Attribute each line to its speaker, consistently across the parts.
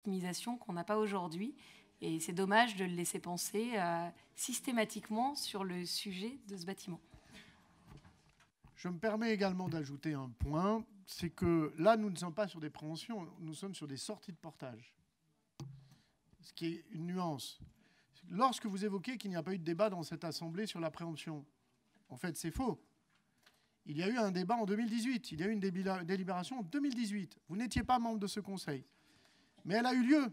Speaker 1: optimisation qu'on n'a pas aujourd'hui. Et c'est dommage de le laisser penser systématiquement sur le sujet de ce bâtiment.
Speaker 2: Je me permets également d'ajouter un point, c'est que là, nous ne sommes pas sur des préventions, nous sommes sur des sorties de portage. Ce qui est une nuance. Lorsque vous évoquez qu'il n'y a pas eu de débat dans cette Assemblée sur la préemption, en fait, c'est faux. Il y a eu un débat en 2018, il y a eu une délibération en 2018. Vous n'étiez pas membre de ce Conseil. Mais elle a eu lieu.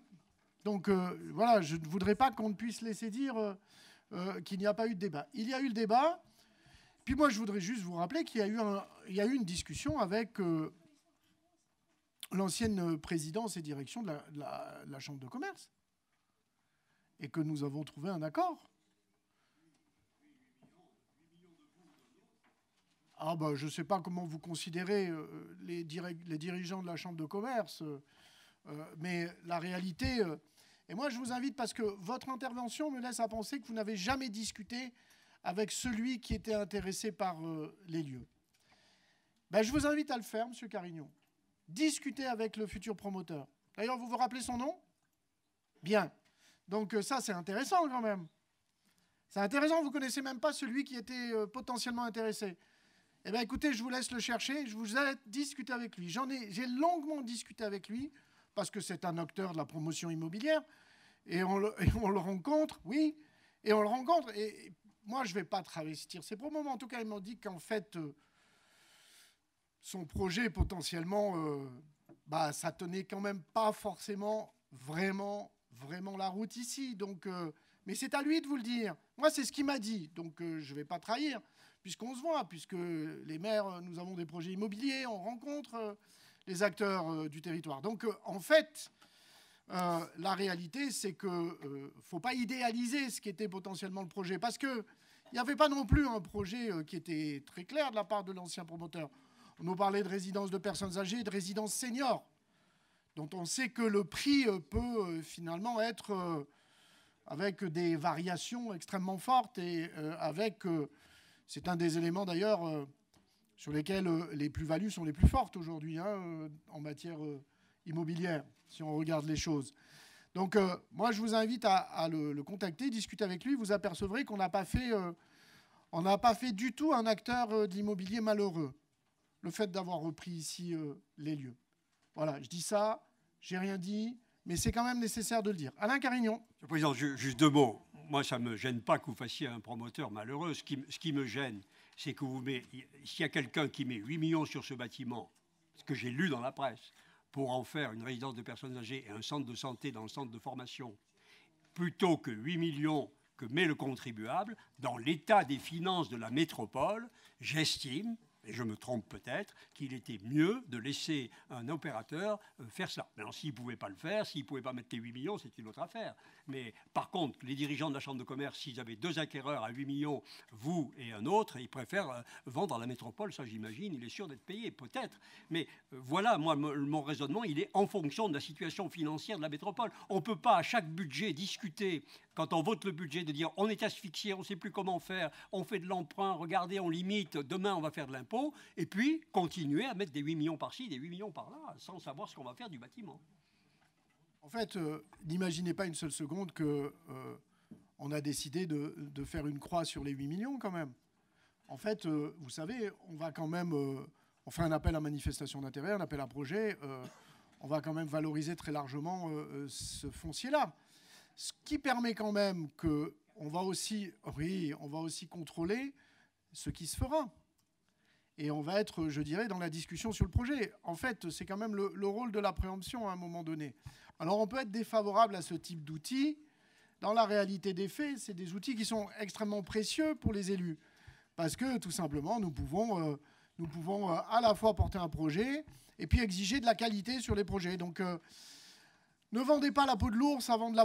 Speaker 2: Donc voilà, je ne voudrais pas qu'on ne puisse laisser dire qu'il n'y a pas eu de débat. Il y a eu le débat. Puis moi, je voudrais juste vous rappeler qu'il y a eu une discussion avec l'ancienne présidence et direction de la Chambre de commerce. Et que nous avons trouvé un accord. Ah ben, je ne sais pas comment vous considérez les dirigeants de la Chambre de commerce, mais la réalité... et moi, je vous invite, parce que votre intervention me laisse à penser que vous n'avez jamais discuté avec celui qui était intéressé par les lieux. Ben, je vous invite à le faire, M. Carignon. Discuter avec le futur promoteur. D'ailleurs, vous vous rappelez son nom? Bien. Donc ça, c'est intéressant quand même. C'est intéressant, vous ne connaissez même pas celui qui était potentiellement intéressé. Eh bien, écoutez, je vous laisse le chercher. Je vous aide à discuter avec lui. J'ai longuement discuté avec lui, parce que c'est un acteur de la promotion immobilière. Et on le rencontre, oui. Et on le rencontre. Et moi, je ne vais pas travestir ses propos, mais en tout cas, il m'a dit qu'en fait, son projet, potentiellement, ça tenait quand même pas forcément vraiment la route ici. Donc, mais c'est à lui de vous le dire. Moi, c'est ce qu'il m'a dit. Donc, je ne vais pas trahir, puisqu'on se voit, puisque les maires, nous avons des projets immobiliers, on rencontre les acteurs du territoire. Donc, en fait, la réalité, c'est qu'il ne faut pas idéaliser ce qui était potentiellement le projet, parce qu'il n'y avait pas non plus un projet qui était très clair de la part de l'ancien promoteur. On nous parlait de résidence de personnes âgées et de résidence seniors, dont on sait que le prix peut finalement être avec des variations extrêmement fortes et avec... c'est un des éléments d'ailleurs sur lesquels les plus-values sont les plus fortes aujourd'hui en matière immobilière, si on regarde les choses. Donc moi, je vous invite à le contacter, discuter avec lui. Vous apercevrez qu'on n'a pas fait du tout un acteur de l'immobilier malheureux, le fait d'avoir repris ici les lieux. Voilà, je dis ça, j'ai rien dit, mais c'est quand même nécessaire de le dire. Alain Carignon.
Speaker 3: Monsieur le Président, juste deux mots. Moi, ça ne me gêne pas que vous fassiez un promoteur malheureux. Ce qui me gêne, c'est que s'il y a quelqu'un qui met 8 millions sur ce bâtiment, ce que j'ai lu dans la presse, pour en faire une résidence de personnes âgées et un centre de santé dans le centre de formation, plutôt que 8 millions que met le contribuable, dans l'état des finances de la métropole, j'estime, et je me trompe peut-être, qu'il était mieux de laisser un opérateur faire cela. Maintenant, s'il ne pouvait pas le faire, s'il ne pouvait pas mettre les 8 millions, c'est une autre affaire. Mais par contre, les dirigeants de la Chambre de commerce, s'ils avaient deux acquéreurs à 8 millions, vous et un autre, ils préfèrent vendre à la métropole, ça j'imagine, il est sûr d'être payé, peut-être. Mais voilà, moi, mon raisonnement, il est en fonction de la situation financière de la métropole. On ne peut pas à chaque budget discuter, quand on vote le budget, de dire on est asphyxié, on ne sait plus comment faire, on fait de l'emprunt, regardez, on limite, demain on va faire de l'impôt, et puis continuer à mettre des 8 millions par-ci, des 8 millions par-là, sans savoir ce qu'on va faire du bâtiment.
Speaker 2: En fait, n'imaginez pas une seule seconde qu'on a décidé de faire une croix sur les 8 millions quand même. En fait, vous savez, on va quand même... on fait un appel à manifestation d'intérêt, un appel à projet. On va quand même valoriser très largement ce foncier-là. Ce qui permet quand même qu'on va aussi contrôler ce qui se fera. Et on va être, je dirais, dans la discussion sur le projet. En fait, c'est quand même le rôle de la préemption à un moment donné. Alors, on peut être défavorable à ce type d'outils. Dans la réalité des faits, c'est des outils qui sont extrêmement précieux pour les élus. Parce que, tout simplement, nous pouvons à la fois porter un projet et puis exiger de la qualité sur les projets. Donc, ne vendez pas la peau de l'ours avant de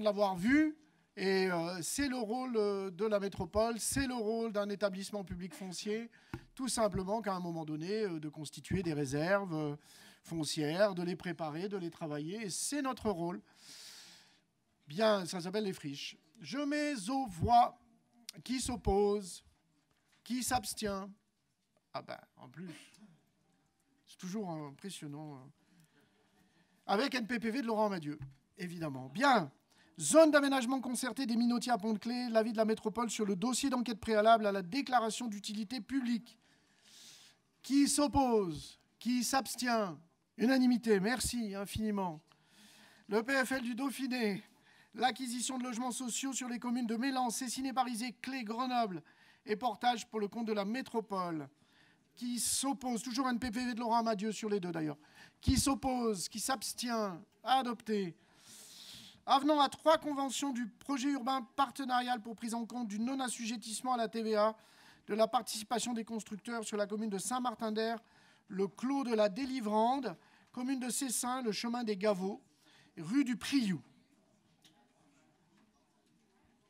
Speaker 2: l'avoir vu. Et c'est le rôle de la métropole, c'est le rôle d'un établissement public foncier, tout simplement qu'à un moment donné, de constituer des réserves foncières, de les préparer, de les travailler. Et c'est notre rôle. Bien, ça s'appelle les friches. Je mets aux voix qui s'oppose, qui s'abstient. Ah ben, en plus, c'est toujours impressionnant. avec NPPV de Laurent Amadieu, évidemment. Bien. Zone d'aménagement concerté des Minotiers à Pont-de-Clé, l'avis de la métropole sur le dossier d'enquête préalable à la déclaration d'utilité publique. Qui s'oppose? Qui s'abstient? Unanimité, merci infiniment. Le PFL du Dauphiné, l'acquisition de logements sociaux sur les communes de Mélan, Cessiné-Parisé, Clé, Grenoble et Portage pour le compte de la métropole. Qui s'oppose? Toujours NPPV de Laurent Amadieu sur les deux d'ailleurs. Qui s'oppose? Qui s'abstient? Adopté. Avenant à 3 conventions du projet urbain partenarial pour prise en compte du non-assujettissement à la TVA de la participation des constructeurs sur la commune de Saint-Martin-d'Air, le Clos de la Délivrande, commune de Cessin, le chemin des Gaveaux, rue du Priou.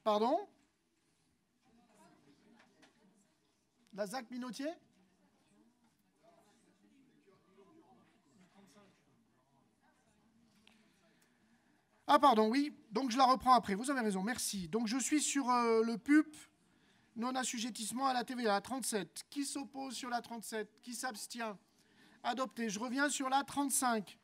Speaker 2: Pardon? La ZAC Minotier? Ah pardon, oui. Donc je la reprends après. Vous avez raison, merci. Donc je suis sur le PUP, non-assujettissement à la TVA, 37. Qui s'oppose sur la 37? Qui s'abstient? Adopté. Je reviens sur la 35.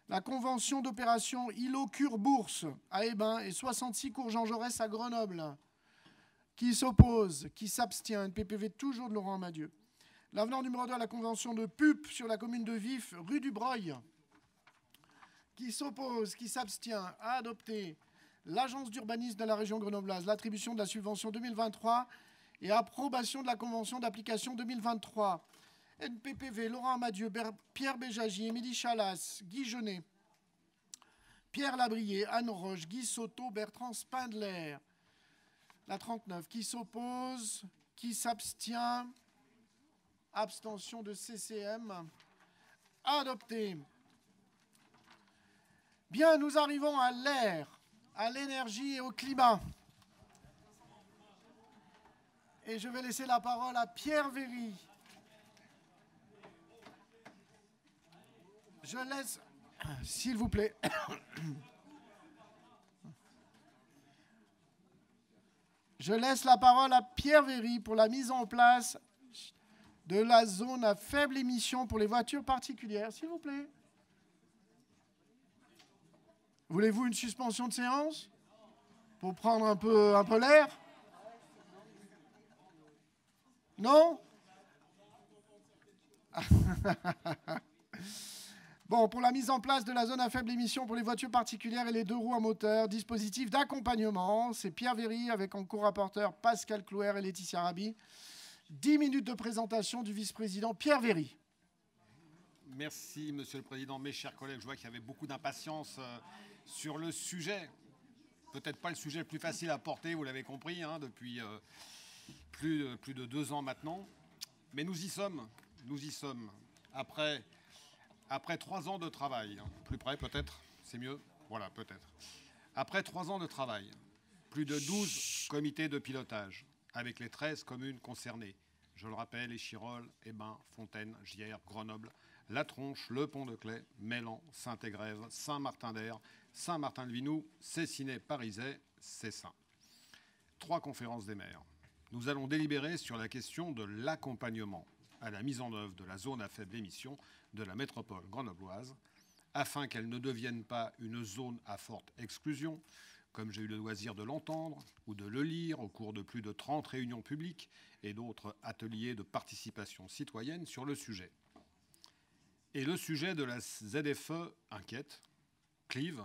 Speaker 2: La convention d'opération Îlot-Cure-Bourse à Hébin et 66 cours Jean Jaurès à Grenoble. Qui s'oppose? Qui s'abstient? NPPV toujours de Laurent Amadieu. L'avenant numéro 2 à la convention de PUP sur la commune de Vif, rue du Breuil. Qui s'oppose? Qui s'abstient? Adopté. L'agence d'urbanisme de la région grenobloise, l'attribution de la subvention 2023 et approbation de la convention d'application 2023. NPPV, Laurent Amadieu, Pierre Béjagie, Émilie Chalas, Guy Genet, Pierre Labrier, Anne Roche, Guy Soto, Bertrand Spindler. La 39. Qui s'oppose? Qui s'abstient? Abstention de CCM. Adopté. Bien, nous arrivons à l'air, à l'énergie et au climat. Et je vais laisser la parole à Pierre Véry. Je laisse, s'il vous plaît, je laisse la parole à Pierre Véry pour la mise en place de la zone à faible émission pour les voitures particulières, s'il vous plaît. Voulez-vous une suspension de séance pour prendre un peu l'air? Non? Bon, pour la mise en place de la zone à faible émission pour les voitures particulières et les 2 roues à moteur, dispositif d'accompagnement, c'est Pierre Véry avec en co-rapporteur Pascal Clouer et Laetitia Rabi. 10 minutes de présentation du vice-président Pierre Véry.
Speaker 4: Merci, Monsieur le Président. Mes chers collègues, je vois qu'il y avait beaucoup d'impatience sur le sujet. Peut-être pas le sujet le plus facile à porter, vous l'avez compris, hein, depuis plus de 2 ans maintenant. Mais nous y sommes. Nous y sommes. Après 3 ans de travail. Plus près, peut-être? C'est mieux? Voilà, peut-être. Après 3 ans de travail, plus de 12 comités de pilotage, avec les 13 communes concernées. Je le rappelle, Échirolles, Hébin, Fontaine, Gières, Grenoble, La Tronche, Le Pont-de-Clay, Mélan, Saint-Égrève, Saint-Martin-d'Air, Saint-Martin-de-Vinoux, Cessiné-Parisais, Cessin. 3 conférences des maires. Nous allons délibérer sur la question de l'accompagnement à la mise en œuvre de la zone à faible émission de la métropole grenobloise, afin qu'elle ne devienne pas une zone à forte exclusion, comme j'ai eu le loisir de l'entendre ou de le lire au cours de plus de 30 réunions publiques et d'autres ateliers de participation citoyenne sur le sujet. Et le sujet de la ZFE inquiète, clive,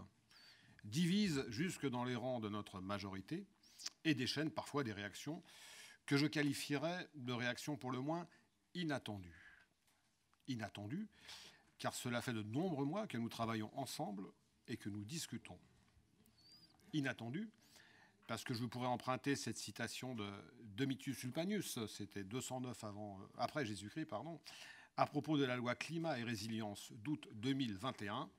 Speaker 4: divise jusque dans les rangs de notre majorité et déchaîne parfois des réactions que je qualifierais de réactions pour le moins inattendues. Inattendues, car cela fait de nombreux mois que nous travaillons ensemble et que nous discutons. Inattendues, parce que je pourrais emprunter cette citation de Domitius Ulpanius, c'était 209 après Jésus-Christ, à propos de la loi Climat et Résilience d'août 2021,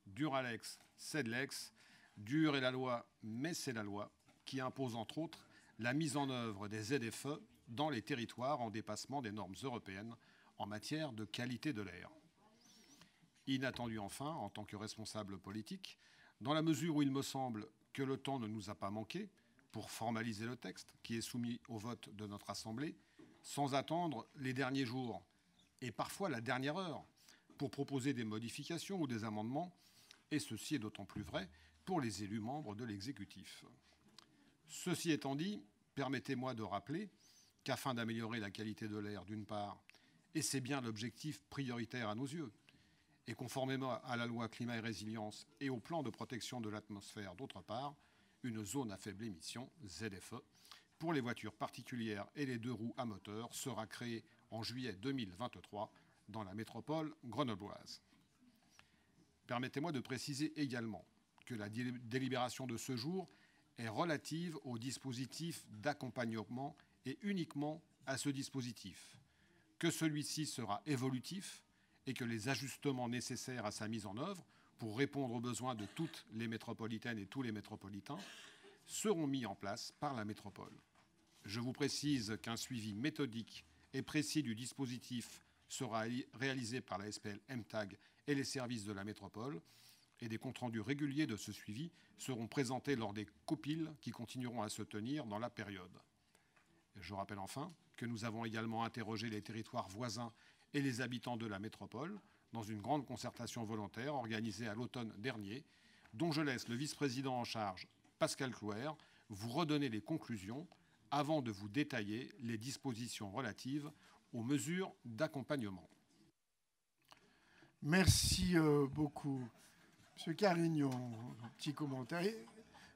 Speaker 4: dur Alex, c'est de l'ex, dure est la loi, mais c'est la loi, qui impose entre autres la mise en œuvre des ZFE dans les territoires en dépassement des normes européennes en matière de qualité de l'air. Inattendu enfin, en tant que responsable politique, dans la mesure où il me semble que le temps ne nous a pas manqué pour formaliser le texte qui est soumis au vote de notre Assemblée, sans attendre les derniers jours et parfois la dernière heure pour proposer des modifications ou des amendements Et ceci est d'autant plus vrai pour les élus membres de l'exécutif. Ceci étant dit, permettez-moi de rappeler qu'afin d'améliorer la qualité de l'air d'une part, et c'est bien l'objectif prioritaire à nos yeux, et conformément à la loi climat et résilience et au plan de protection de l'atmosphère d'autre part, une zone à faible émission, ZFE, pour les voitures particulières et les 2 roues à moteur sera créée en juillet 2023 dans la métropole grenobloise. Permettez-moi de préciser également que la délibération de ce jour est relative au dispositif d'accompagnement et uniquement à ce dispositif, que celui-ci sera évolutif et que les ajustements nécessaires à sa mise en œuvre pour répondre aux besoins de toutes les métropolitaines et tous les métropolitains seront mis en place par la métropole. Je vous précise qu'un suivi méthodique et précis du dispositif sera réalisé par la SPL MTAG et les services de la métropole, et des comptes rendus réguliers de ce suivi seront présentés lors des COPIL qui continueront à se tenir dans la période. Je rappelle enfin que nous avons également interrogé les territoires voisins et les habitants de la métropole dans une grande concertation volontaire organisée à l'automne dernier, dont je laisse le vice-président en charge, Pascal Clouer, vous redonner les conclusions avant de vous détailler les dispositions relatives aux mesures d'accompagnement.
Speaker 2: Merci beaucoup. Monsieur Carignon, un petit commentaire.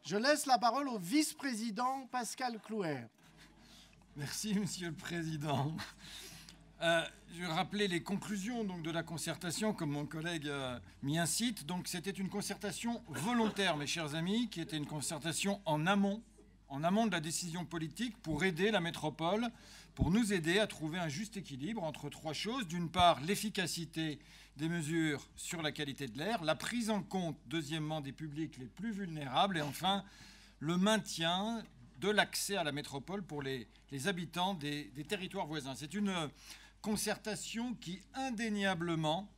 Speaker 2: Je laisse la parole au vice-président Pascal Clouer.
Speaker 5: Merci, Monsieur le Président. Je vais rappeler les conclusions donc, de la concertation, comme mon collègue m'y incite. Donc, c'était une concertation volontaire, mes chers amis, qui était une concertation en amont de la décision politique pour aider la métropole, pour nous aider à trouver un juste équilibre entre 3 choses. D'une part, l'efficacité des mesures sur la qualité de l'air, la prise en compte, deuxièmement, des publics les plus vulnérables, et enfin, le maintien de l'accès à la métropole pour les habitants des territoires voisins. C'est une concertation qui, indéniablement,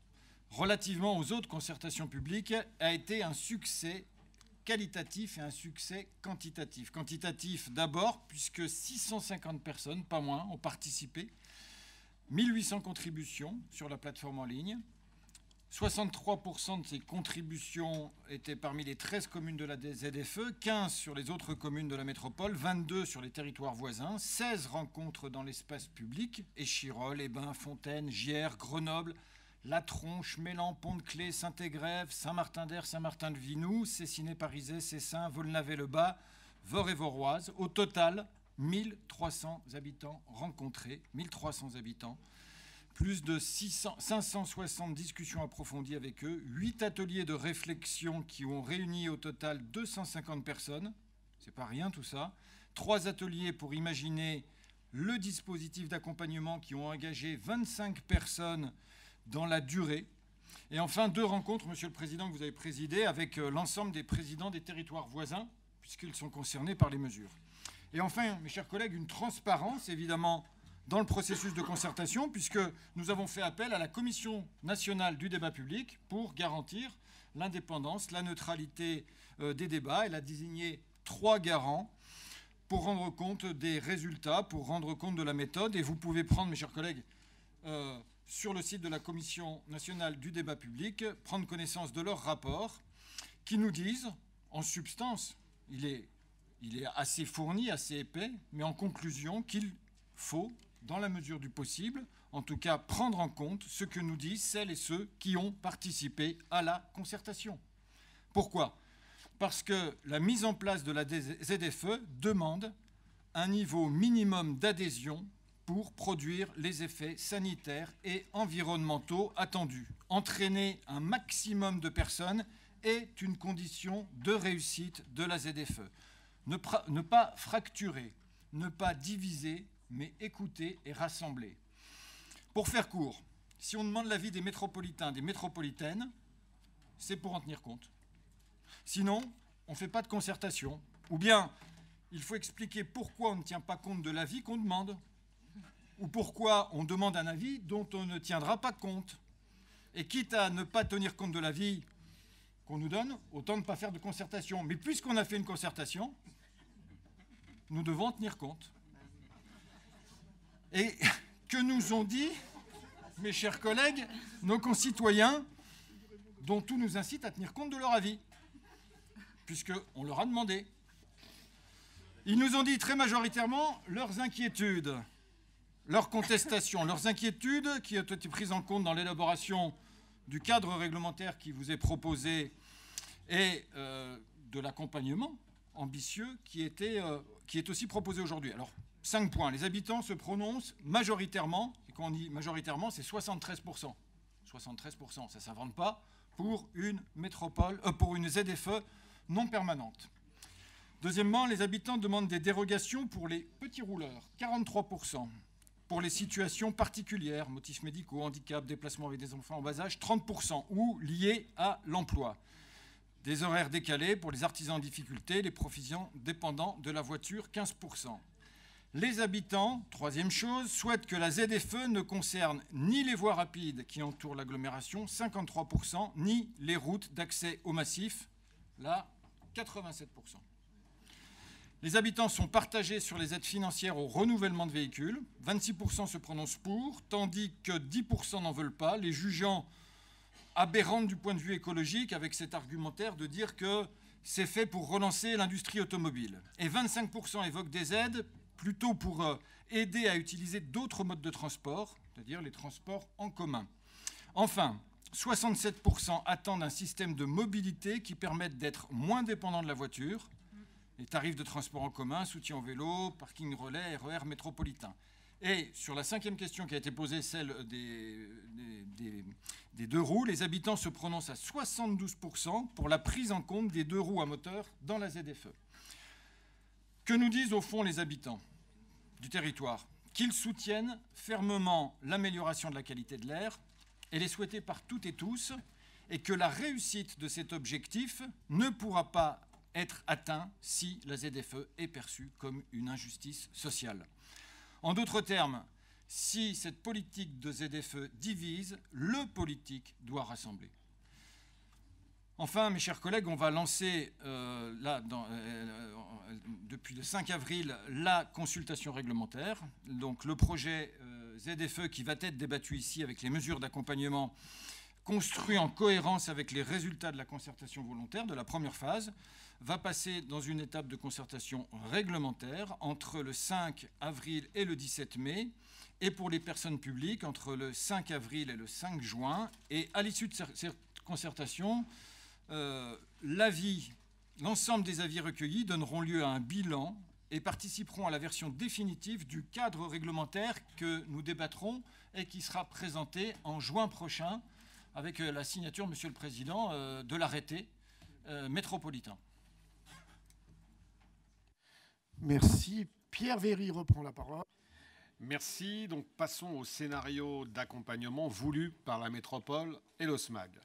Speaker 5: relativement aux autres concertations publiques, a été un succès qualitatif et un succès quantitatif. Quantitatif d'abord, puisque 650 personnes, pas moins, ont participé, 1800 contributions sur la plateforme en ligne, 63% de ces contributions étaient parmi les 13 communes de la ZFE, 15 sur les autres communes de la métropole, 22 sur les territoires voisins, 16 rencontres dans l'espace public, Échirolles, Hébin, Fontaine, Gières, Grenoble, La Tronche, Mélan, Pont-de-Clé, Saint-Égrève, Saint-Martin-d'Air, Saint-Martin-de-Vinou, Cessiné-Parisais, Cessin, Volnavay-le-Bas, Vore-et-Voroise. Au total, 1300 habitants rencontrés, 1300 habitants. Plus de 560 discussions approfondies avec eux, 8 ateliers de réflexion qui ont réuni au total 250 personnes, c'est pas rien tout ça, 3 ateliers pour imaginer le dispositif d'accompagnement qui ont engagé 25 personnes dans la durée, et enfin 2 rencontres, Monsieur le Président, que vous avez présidées avec l'ensemble des présidents des territoires voisins, puisqu'ils sont concernés par les mesures. Et enfin, mes chers collègues, une transparence, évidemment, dans le processus de concertation, puisque nous avons fait appel à la Commission nationale du débat public pour garantir l'indépendance, la neutralité des débats. Elle a désigné 3 garants pour rendre compte des résultats, pour rendre compte de la méthode. Et vous pouvez prendre, mes chers collègues, sur le site de la Commission nationale du débat public, prendre connaissance de leur rapport qui nous disent, en substance, il est assez fourni, assez épais, mais en conclusion, qu'il faut, dans la mesure du possible, en tout cas prendre en compte ce que nous disent celles et ceux qui ont participé à la concertation. Pourquoi ? Parce que la mise en place de la ZFE demande un niveau minimum d'adhésion pour produire les effets sanitaires et environnementaux attendus. Entraîner un maximum de personnes est une condition de réussite de la ZFE. Ne pas fracturer, ne pas diviser, mais écouter et rassembler. Pour faire court, si on demande l'avis des métropolitains, des métropolitaines, c'est pour en tenir compte. Sinon, on ne fait pas de concertation. Ou bien, il faut expliquer pourquoi on ne tient pas compte de l'avis qu'on demande. Ou pourquoi on demande un avis dont on ne tiendra pas compte. Et quitte à ne pas tenir compte de l'avis qu'on nous donne, autant ne pas faire de concertation. Mais puisqu'on a fait une concertation, nous devons en tenir compte. Et que nous ont dit, mes chers collègues, nos concitoyens dont tout nous incite à tenir compte de leur avis, puisqu'on leur a demandé. Ils nous ont dit très majoritairement leurs inquiétudes, leurs contestations, leurs inquiétudes qui ont été prises en compte dans l'élaboration du cadre réglementaire qui vous est proposé et de l'accompagnement ambitieux qui est aussi proposé aujourd'hui. Alors, 5 points. Les habitants se prononcent majoritairement, et quand on dit majoritairement, c'est 73%. 73%, ça ne s'invente pas, pour une métropole, pour une ZFE non permanente. Deuxièmement, les habitants demandent des dérogations pour les petits rouleurs, 43%. Pour les situations particulières, motifs médicaux, handicap, déplacement avec des enfants en bas âge, 30%, ou liés à l'emploi. Des horaires décalés pour les artisans en difficulté, les professions dépendant de la voiture, 15%. Les habitants, troisième chose, souhaitent que la ZFE ne concerne ni les voies rapides qui entourent l'agglomération, 53%, ni les routes d'accès au massif, là, 87%. Les habitants sont partagés sur les aides financières au renouvellement de véhicules. 26% se prononcent pour, tandis que 10% n'en veulent pas, les jugeant aberrantes du point de vue écologique, avec cet argumentaire de dire que c'est fait pour relancer l'industrie automobile. Et 25% évoquent des aides plutôt pour aider à utiliser d'autres modes de transport, c'est-à-dire les transports en commun. Enfin, 67% attendent un système de mobilité qui permette d'être moins dépendant de la voiture. Les tarifs de transport en commun, soutien au vélo, parking relais, RER métropolitain. Et sur la 5e question qui a été posée, celle des deux roues, les habitants se prononcent à 72% pour la prise en compte des 2 roues à moteur dans la ZFE. Que nous disent au fond les habitants du territoire? Qu'ils soutiennent fermement l'amélioration de la qualité de l'air, elle est souhaitée par toutes et tous, et que la réussite de cet objectif ne pourra pas être atteint si la ZFE est perçue comme une injustice sociale. En d'autres termes, si cette politique de ZFE divise, le politique doit rassembler. Enfin, mes chers collègues, on va lancer depuis le 5 avril la consultation réglementaire. Donc le projet ZFE qui va être débattu ici avec les mesures d'accompagnement construit en cohérence avec les résultats de la concertation volontaire de la première phase, va passer dans une étape de concertation réglementaire entre le 5 avril et le 17 mai, et pour les personnes publiques entre le 5 avril et le 5 juin. Et à l'issue de cette concertation, l'ensemble des avis recueillis donneront lieu à un bilan et participeront à la version définitive du cadre réglementaire que nous débattrons et qui sera présenté en juin prochain avec la signature, Monsieur le Président, de l'arrêté métropolitain.
Speaker 2: Merci. Pierre Véry reprend la parole.
Speaker 4: Merci. Donc passons au scénario d'accompagnement voulu par la métropole et le SMAG.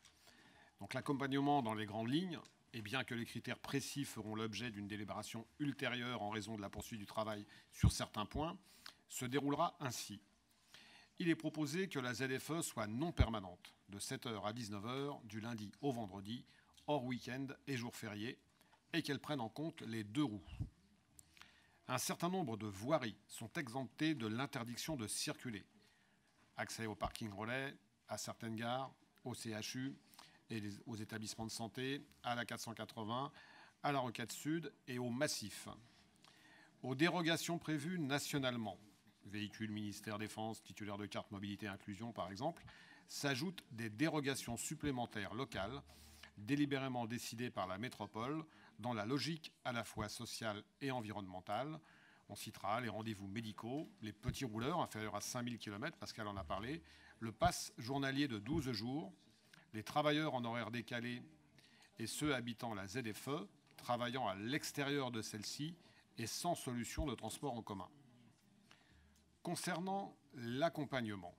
Speaker 4: Donc l'accompagnement dans les grandes lignes, et bien que les critères précis feront l'objet d'une délibération ultérieure en raison de la poursuite du travail sur certains points, se déroulera ainsi. Il est proposé que la ZFE soit non permanente, de 7h à 19h, du lundi au vendredi, hors week-end et jours fériés, et qu'elle prenne en compte les 2 roues. Un certain nombre de voiries sont exemptées de l'interdiction de circuler. Accès au parking relais, à certaines gares, au CHU et aux établissements de santé, à la 480, à la Rocade Sud et au Massif. Aux dérogations prévues nationalement, véhicules ministère défense, titulaires de carte mobilité inclusion par exemple, s'ajoutent des dérogations supplémentaires locales, délibérément décidées par la métropole, dans la logique à la fois sociale et environnementale. On citera les rendez-vous médicaux, les petits rouleurs inférieurs à 5000 km, Pascal en a parlé, le pass journalier de 12 jours, les travailleurs en horaire décalé et ceux habitant la ZFE, travaillant à l'extérieur de celle-ci et sans solution de transport en commun. Concernant l'accompagnement,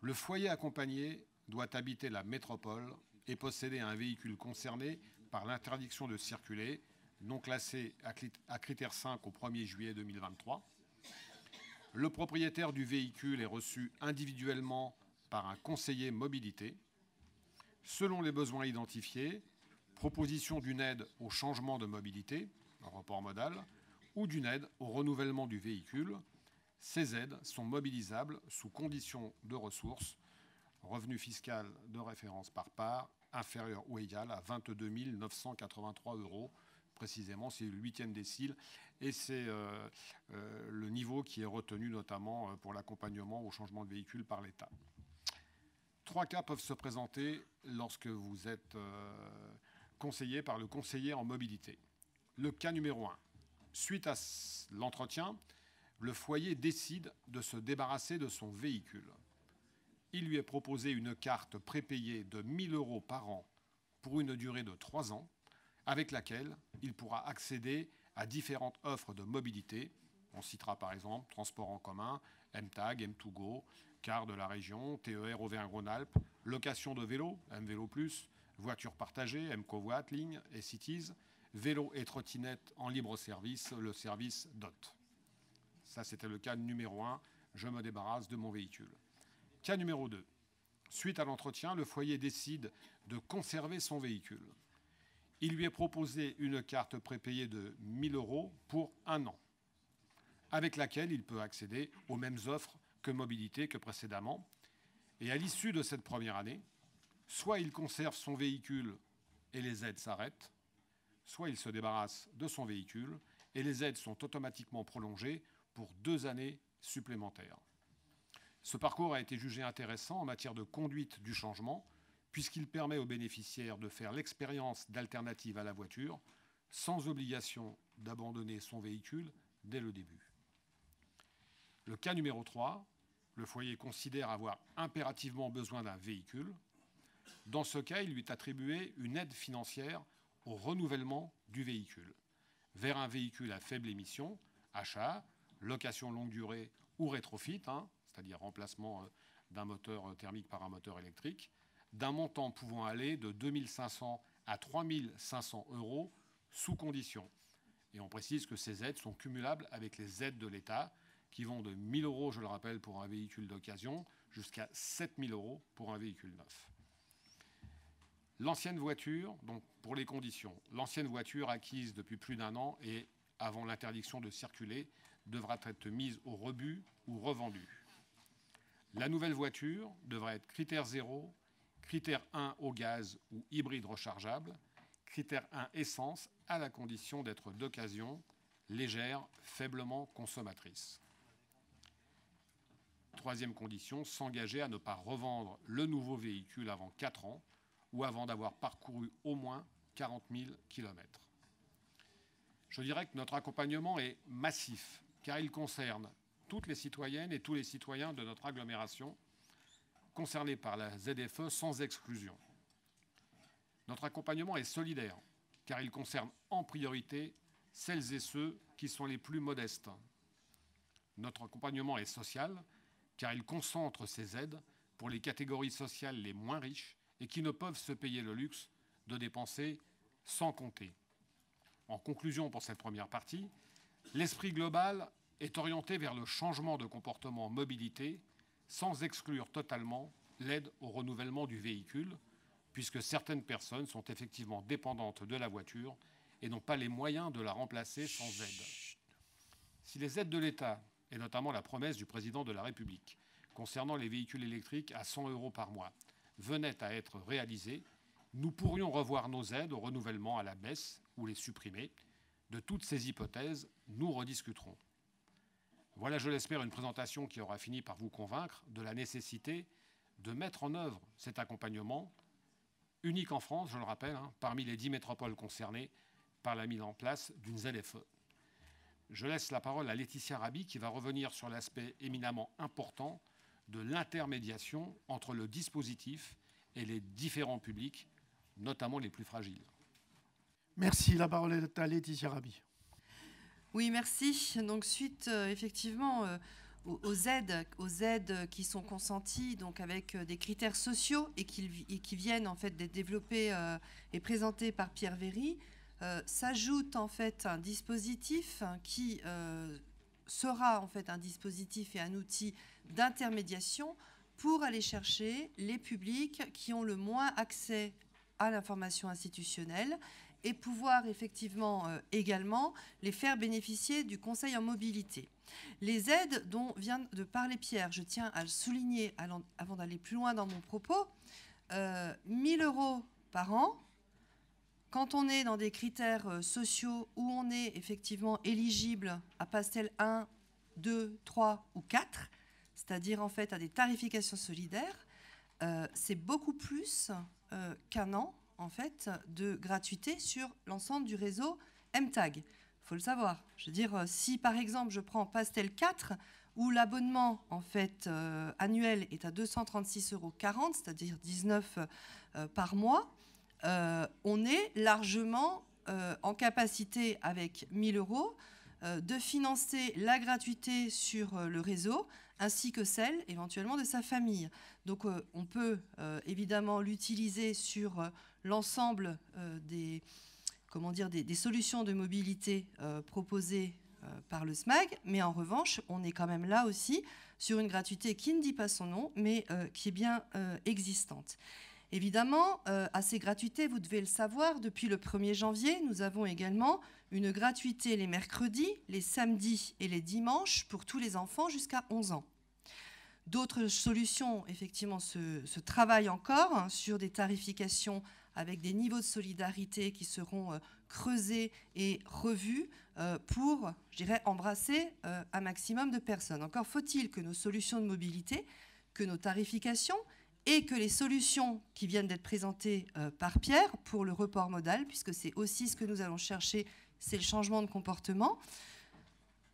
Speaker 4: le foyer accompagné doit habiter la métropole et posséder un véhicule concerné par l'interdiction de circuler, non classé à critère 5 au 1er juillet 2023. Le propriétaire du véhicule est reçu individuellement par un conseiller mobilité. Selon les besoins identifiés, proposition d'une aide au changement de mobilité, un report modal, ou d'une aide au renouvellement du véhicule. Ces aides sont mobilisables sous conditions de ressources, revenu fiscal de référence par part inférieur ou égal à 22 983 €. Précisément, c'est le 8e décile. Et c'est le niveau qui est retenu notamment pour l'accompagnement au changement de véhicule par l'État. 3 cas peuvent se présenter lorsque vous êtes conseillé par le conseiller en mobilité. Le cas numéro 1. Suite à l'entretien, le foyer décide de se débarrasser de son véhicule. Il lui est proposé une carte prépayée de 1 000 € par an pour une durée de 3 ans, avec laquelle il pourra accéder à différentes offres de mobilité. On citera par exemple transport en commun, M-Tag, M2Go, car de la région, TER Auvergne-Rhône-Alpes, location de vélo, M-Vélo+, voiture partagée, M-Covoit, Ligne et Cities, vélo et trottinette en libre service, le service DOT. Ça, c'était le cas numéro 1, je me débarrasse de mon véhicule. Cas numéro 2. Suite à l'entretien, le foyer décide de conserver son véhicule. Il lui est proposé une carte prépayée de 1 000 € pour 1 an, avec laquelle il peut accéder aux mêmes offres que mobilité que précédemment. Et à l'issue de cette première année, soit il conserve son véhicule et les aides s'arrêtent, soit il se débarrasse de son véhicule et les aides sont automatiquement prolongées pour 2 années supplémentaires. Ce parcours a été jugé intéressant en matière de conduite du changement, puisqu'il permet aux bénéficiaires de faire l'expérience d'alternatives à la voiture, sans obligation d'abandonner son véhicule dès le début. Le cas numéro 3, le foyer considère avoir impérativement besoin d'un véhicule. Dans ce cas, il lui est attribué une aide financière au renouvellement du véhicule, vers un véhicule à faible émission, achat, location longue durée ou rétrofit, c'est-à-dire remplacement d'un moteur thermique par un moteur électrique, d'un montant pouvant aller de 2 500 à 3 500 € sous condition. Et on précise que ces aides sont cumulables avec les aides de l'État qui vont de 1 000 €, je le rappelle, pour un véhicule d'occasion jusqu'à 7 000 € pour un véhicule neuf. L'ancienne voiture, donc pour les conditions, l'ancienne voiture acquise depuis plus d'1 an et avant l'interdiction de circuler devra être mise au rebut ou revendue. La nouvelle voiture devra être critère 0, critère 1 au gaz ou hybride rechargeable, critère 1 essence à la condition d'être d'occasion, légère, faiblement consommatrice. Troisième condition, s'engager à ne pas revendre le nouveau véhicule avant 4 ans ou avant d'avoir parcouru au moins 40 000 km. Je dirais que notre accompagnement est massif, car il concerne toutes les citoyennes et tous les citoyens de notre agglomération concernés par la ZFE sans exclusion. Notre accompagnement est solidaire, car il concerne en priorité celles et ceux qui sont les plus modestes. Notre accompagnement est social, car il concentre ces aides pour les catégories sociales les moins riches et qui ne peuvent se payer le luxe de dépenser sans compter. En conclusion pour cette première partie, l'esprit global est orienté vers le changement de comportement en mobilité sans exclure totalement l'aide au renouvellement du véhicule, puisque certaines personnes sont effectivement dépendantes de la voiture et n'ont pas les moyens de la remplacer sans aide. Si les aides de l'État, et notamment la promesse du président de la République concernant les véhicules électriques à 100 € par mois, venaient à être réalisées, nous pourrions revoir nos aides au renouvellement à la baisse ou les supprimer. De toutes ces hypothèses, nous rediscuterons. Voilà, je l'espère, une présentation qui aura fini par vous convaincre de la nécessité de mettre en œuvre cet accompagnement, unique en France, je le rappelle, parmi les 10 métropoles concernées par la mise en place d'une ZFE. Je laisse la parole à Laetitia Raby qui va revenir sur l'aspect éminemment important de l'intermédiation entre le dispositif et les différents publics, notamment les plus fragiles.
Speaker 2: Merci. La parole est à Laetitia Raby.
Speaker 6: Oui, merci. Donc, suite effectivement aux aides qui sont consenties, donc avec des critères sociaux et qui viennent en fait d'être développés et présentés par Pierre Véry, s'ajoute en fait un dispositif qui sera en fait un dispositif et un outil d'intermédiation pour aller chercher les publics qui ont le moins accès à l'information institutionnelle et pouvoir effectivement également les faire bénéficier du conseil en mobilité. Les aides dont vient de parler Pierre, je tiens à le souligner avant d'aller plus loin dans mon propos, 1 000 € par an. Quand on est dans des critères sociaux où on est effectivement éligible à Pastel 1, 2, 3 ou 4, c'est-à-dire en fait à des tarifications solidaires, c'est beaucoup plus qu'un an en fait de gratuité sur l'ensemble du réseau MTAG. Il faut le savoir. Je veux dire, si par exemple je prends Pastel 4, où l'abonnement en fait annuel est à 236,40 €, c'est-à-dire 19 par mois, on est largement en capacité, avec 1 000 €, de financer la gratuité sur le réseau, ainsi que celle éventuellement de sa famille. Donc on peut évidemment l'utiliser sur l'ensemble des solutions de mobilité proposées par le SMAG, mais en revanche, on est quand même là aussi sur une gratuité qui ne dit pas son nom, mais qui est bien existante. Évidemment, à ces gratuités, vous devez le savoir, depuis le 1er janvier, nous avons également une gratuité les mercredis, les samedis et les dimanches pour tous les enfants jusqu'à 11 ans. D'autres solutions, effectivement, se travaillent encore hein, sur des tarifications avec des niveaux de solidarité qui seront creusés et revus pour, je dirais, embrasser un maximum de personnes. Encore faut-il que nos solutions de mobilité, que nos tarifications et que les solutions qui viennent d'être présentées par Pierre pour le report modal, puisque c'est aussi ce que nous allons chercher, c'est le changement de comportement.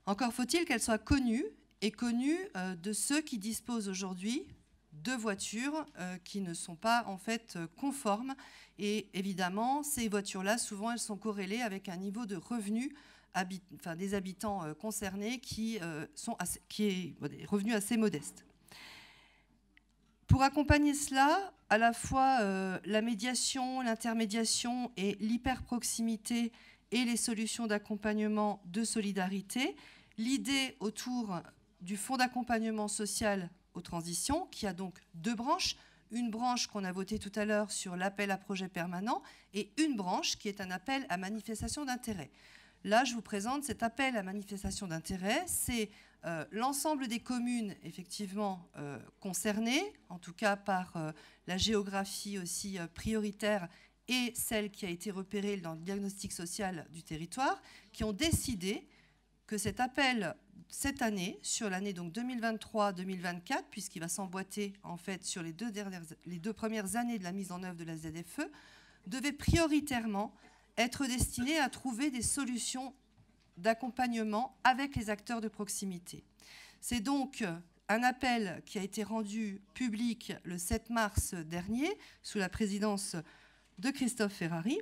Speaker 6: Encore faut-il qu'elles soient connues et connues de ceux qui disposent aujourd'hui de voitures qui ne sont pas en fait conformes. Et évidemment, ces voitures-là, souvent, elles sont corrélées avec un niveau de revenus des habitants concernés qui est des revenus assez modestes. Pour accompagner cela, à la fois la médiation, l'intermédiation et l'hyperproximité et les solutions d'accompagnement de solidarité, l'idée autour du fonds d'accompagnement social aux transitions, qui a donc 2 branches, une branche qu'on a votée tout à l'heure sur l'appel à projet permanent et une branche qui est un appel à manifestation d'intérêt. Là, je vous présente cet appel à manifestation d'intérêt. C'est l'ensemble des communes effectivement concernées, en tout cas par la géographie aussi prioritaire et celle qui a été repérée dans le diagnostic social du territoire, qui ont décidé que cet appel, cette année, sur l'année donc 2023-2024, puisqu'il va s'emboîter en fait sur les 2 premières années de la mise en œuvre de la ZFE, devait prioritairement être destiné à trouver des solutions d'accompagnement avec les acteurs de proximité. C'est donc un appel qui a été rendu public le 7 mars dernier, sous la présidence de Christophe Ferrari,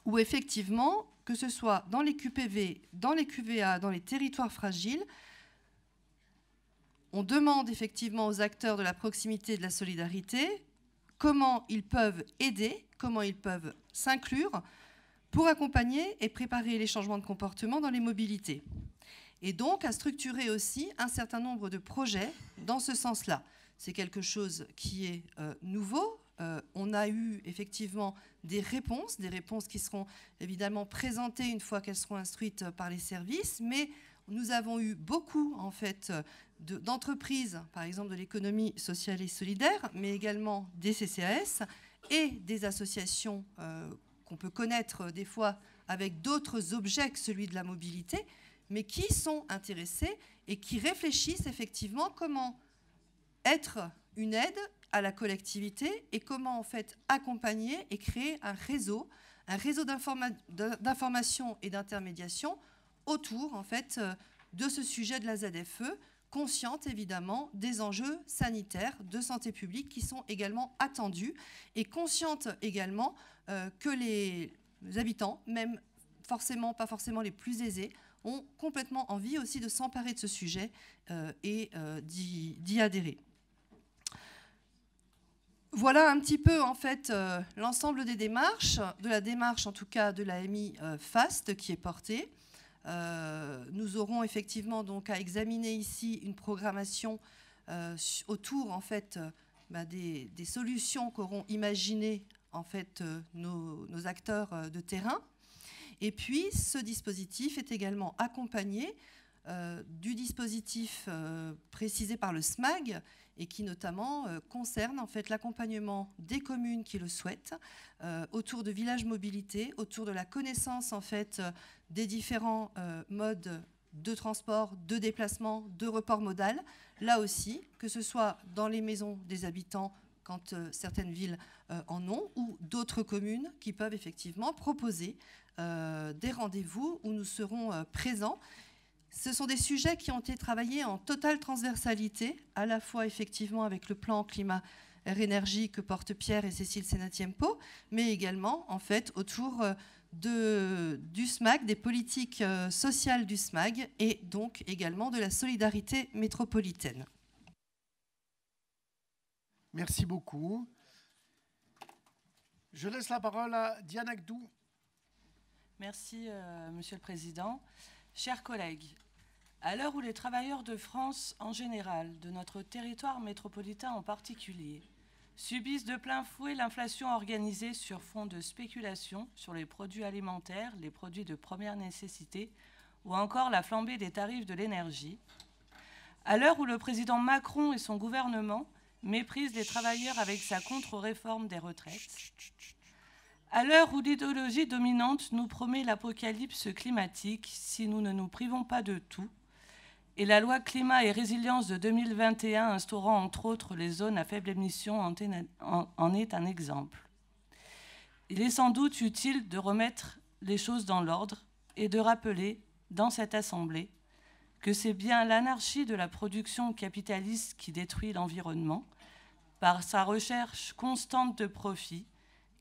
Speaker 6: où effectivement, que ce soit dans les QPV, dans les QVA, dans les territoires fragiles, on demande effectivement aux acteurs de la proximité et de la solidarité comment ils peuvent aider, comment ils peuvent s'inclure pour accompagner et préparer les changements de comportement dans les mobilités. Et donc à structurer aussi un certain nombre de projets dans ce sens-là. C'est quelque chose qui est nouveau. On a eu effectivement des réponses qui seront évidemment présentées une fois qu'elles seront instruites par les services, mais nous avons eu beaucoup en fait d'entreprises, par exemple de l'économie sociale et solidaire, mais également des CCAS et des associations qu'on peut connaître des fois avec d'autres objets que celui de la mobilité, mais qui sont intéressés et qui réfléchissent effectivement comment être une aide à la collectivité et comment en fait accompagner et créer un réseau d'information et d'intermédiation autour en fait de ce sujet de la ZFE, consciente évidemment des enjeux sanitaires de santé publique qui sont également attendus et consciente également que les habitants, même pas forcément les plus aisés, ont complètement envie aussi de s'emparer de ce sujet et d'y adhérer. Voilà un petit peu en fait l'ensemble des démarches, de la démarche en tout cas de l'AMI FAST qui est portée. Nous aurons effectivement donc à examiner ici une programmation autour en fait des solutions qu'auront imaginées en fait nos acteurs de terrain. Et puis ce dispositif est également accompagné du dispositif précisé par le SMAG et qui notamment concerne en fait l'accompagnement des communes qui le souhaitent autour de villages mobilité, autour de la connaissance en fait des différents modes de transport, de déplacement, de report modal. Là aussi, que ce soit dans les maisons des habitants quand certaines villes en ont, ou d'autres communes qui peuvent effectivement proposer des rendez-vous où nous serons présents. Ce sont des sujets qui ont été travaillés en totale transversalité, à la fois effectivement avec le plan climat air-énergie que portent Pierre et Cécile Sénatiempo, mais également en fait autour du SMAG, des politiques sociales du SMAG et donc également de la solidarité métropolitaine.
Speaker 2: Merci beaucoup. Je laisse la parole à Diane Agdou.
Speaker 7: Merci, Monsieur le Président. Chers collègues, à l'heure où les travailleurs de France en général, de notre territoire métropolitain en particulier, subissent de plein fouet l'inflation organisée sur fond de spéculation sur les produits alimentaires, les produits de première nécessité ou encore la flambée des tarifs de l'énergie, à l'heure où le président Macron et son gouvernement méprisent les travailleurs avec sa contre-réforme des retraites, à l'heure où l'idéologie dominante nous promet l'apocalypse climatique si nous ne nous privons pas de tout, et la loi climat et résilience de 2021 instaurant entre autres les zones à faible émission en est un exemple. Il est sans doute utile de remettre les choses dans l'ordre et de rappeler dans cette Assemblée que c'est bien l'anarchie de la production capitaliste qui détruit l'environnement par sa recherche constante de profit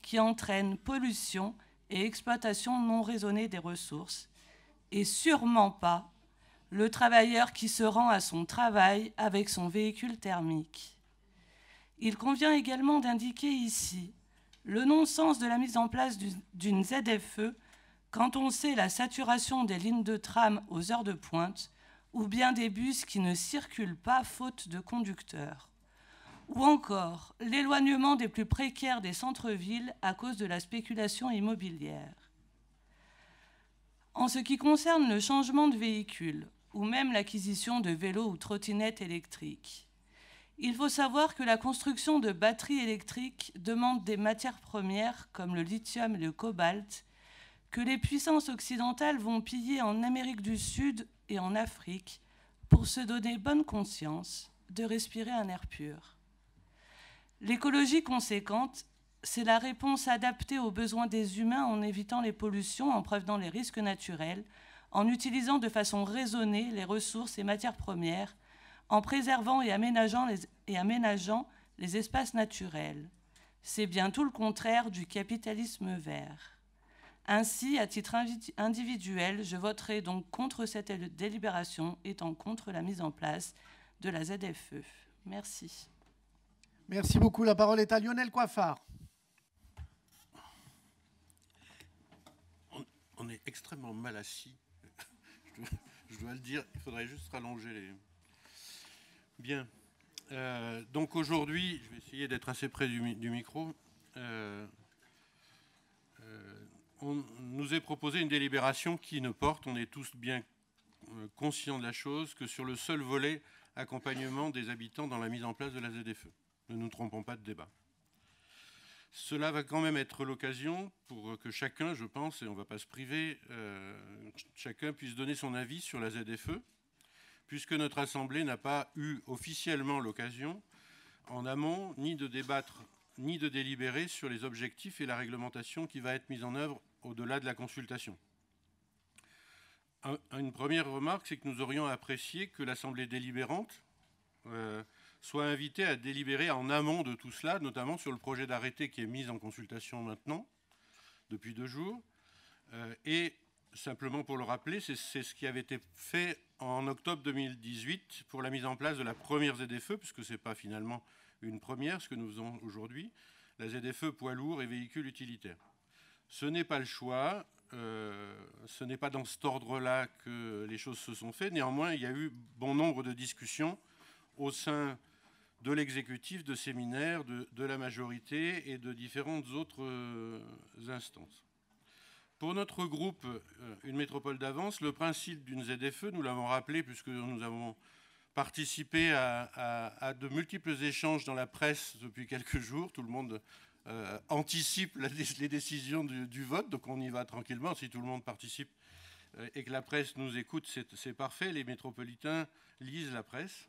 Speaker 7: qui entraîne pollution et exploitation non raisonnée des ressources, et sûrement pas le travailleur qui se rend à son travail avec son véhicule thermique. Il convient également d'indiquer ici le non-sens de la mise en place d'une ZFE quand on sait la saturation des lignes de tram aux heures de pointe ou bien des bus qui ne circulent pas faute de conducteurs, ou encore l'éloignement des plus précaires des centres-villes à cause de la spéculation immobilière. En ce qui concerne le changement de véhicule, ou même l'acquisition de vélos ou trottinettes électriques, il faut savoir que la construction de batteries électriques demande des matières premières comme le lithium et le cobalt que les puissances occidentales vont piller en Amérique du Sud et en Afrique pour se donner bonne conscience de respirer un air pur. L'écologie conséquente, c'est la réponse adaptée aux besoins des humains en évitant les pollutions, en prévenant les risques naturels, en utilisant de façon raisonnée les ressources et matières premières, en préservant et aménageant les espaces naturels. C'est bien tout le contraire du capitalisme vert. Ainsi, à titre individuel, je voterai donc contre cette délibération, étant contre la mise en place de la ZFE. Merci.
Speaker 2: Merci beaucoup. La parole est à Lionel Coiffard.
Speaker 8: On est extrêmement mal assis. Je dois le dire, il faudrait juste rallonger les... Bien. Donc aujourd'hui, je vais essayer d'être assez près du micro. On nous est proposé une délibération qui ne porte, on est tous bien conscients de la chose, que sur le seul volet accompagnement des habitants dans la mise en place de la ZFE. Ne nous trompons pas de débat. Cela va quand même être l'occasion pour que chacun, je pense, et on ne va pas se priver, chacun puisse donner son avis sur la ZFE, puisque notre Assemblée n'a pas eu officiellement l'occasion, en amont, ni de débattre, ni de délibérer sur les objectifs et la réglementation qui va être mise en œuvre au-delà de la consultation. Une première remarque, c'est que nous aurions apprécié que l'Assemblée délibérante soit invitée à délibérer en amont de tout cela, notamment sur le projet d'arrêté qui est mis en consultation maintenant, depuis 2 jours. Et simplement pour le rappeler, c'est ce qui avait été fait en octobre 2018 pour la mise en place de la première ZFE, puisque ce n'est pas finalement une première, ce que nous faisons aujourd'hui, la ZFE poids lourd et véhicules utilitaires. Ce n'est pas le choix, ce n'est pas dans cet ordre-là que les choses se sont faites. Néanmoins, il y a eu bon nombre de discussions au sein de l'exécutif, de séminaires, de la majorité et de différentes autres instances. Pour notre groupe, Une métropole d'avance, le principe d'une ZFE, nous l'avons rappelé puisque nous avons participé à de multiples échanges dans la presse depuis quelques jours. Tout le monde anticipe les décisions du vote, donc on y va tranquillement. Si tout le monde participe et que la presse nous écoute, c'est parfait. Les métropolitains lisent la presse.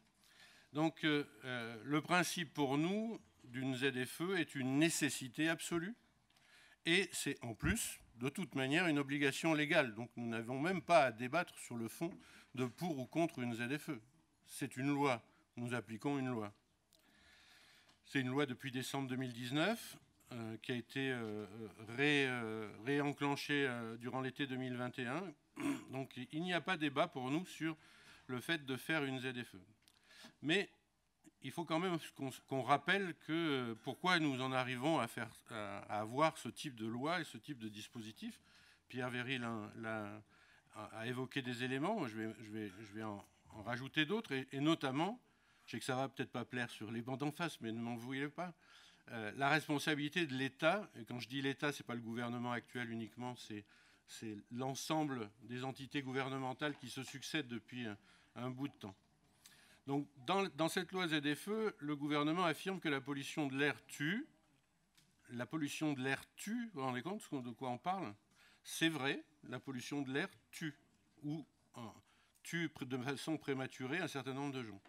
Speaker 8: Donc le principe pour nous d'une ZFE est une nécessité absolue et c'est en plus, de toute manière, une obligation légale. Donc nous n'avons même pas à débattre sur le fond de pour ou contre une ZFE. C'est une loi. Nous appliquons une loi. C'est une loi depuis décembre 2019 qui a été réenclenchée durant l'été 2021. Donc il n'y a pas débat pour nous sur le fait de faire une ZFE. Mais il faut quand même qu'on rappelle pourquoi nous en arrivons à avoir ce type de loi et ce type de dispositif. Pierre Véry a évoqué des éléments, je vais en rajouter d'autres, et notamment, je sais que ça va peut-être pas plaire sur les bancs d'en face, mais ne m'en vouillez pas, la responsabilité de l'État, et quand je dis l'État, ce n'est pas le gouvernement actuel uniquement, c'est l'ensemble des entités gouvernementales qui se succèdent depuis un bout de temps. Donc, dans cette loi ZFE, le gouvernement affirme que la pollution de l'air tue. La pollution de l'air tue, vous vous rendez compte de quoi on parle? C'est vrai, la pollution de l'air tue, ou tue de façon prématurée un certain nombre de gens.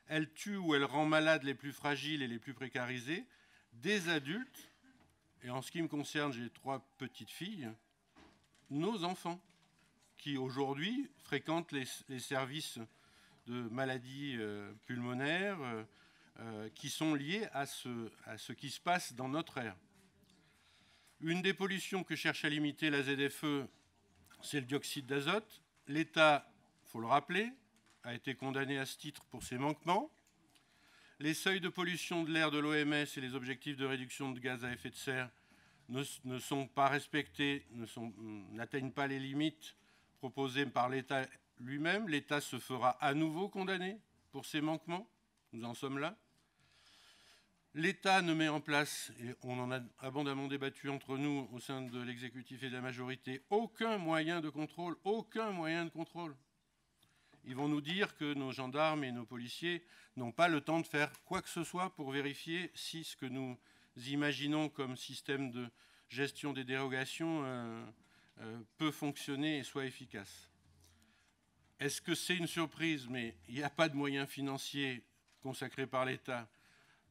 Speaker 8: Elle tue ou elle rend malades les plus fragiles et les plus précarisés, des adultes, et en ce qui me concerne, j'ai 3 petites filles, nos enfants, qui aujourd'hui fréquentent les services de maladies pulmonaires qui sont liées à ce qui se passe dans notre air. Une des pollutions que cherche à limiter la ZFE, c'est le dioxyde d'azote. L'État, il faut le rappeler, a été condamné à ce titre pour ses manquements. Les seuils de pollution de l'air de l'OMS et les objectifs de réduction de gaz à effet de serre ne sont pas respectés, n'atteignent pas les limites proposées par l'État lui-même. L'État se fera à nouveau condamner pour ses manquements. Nous en sommes là. L'État ne met en place, et on en a abondamment débattu entre nous au sein de l'exécutif et de la majorité, aucun moyen de contrôle, aucun moyen de contrôle. Ils vont nous dire que nos gendarmes et nos policiers n'ont pas le temps de faire quoi que ce soit pour vérifier si ce que nous imaginons comme système de gestion des dérogations peut fonctionner et soit efficace. Est-ce que c'est une surprise? Mais il n'y a pas de moyens financiers consacrés par l'État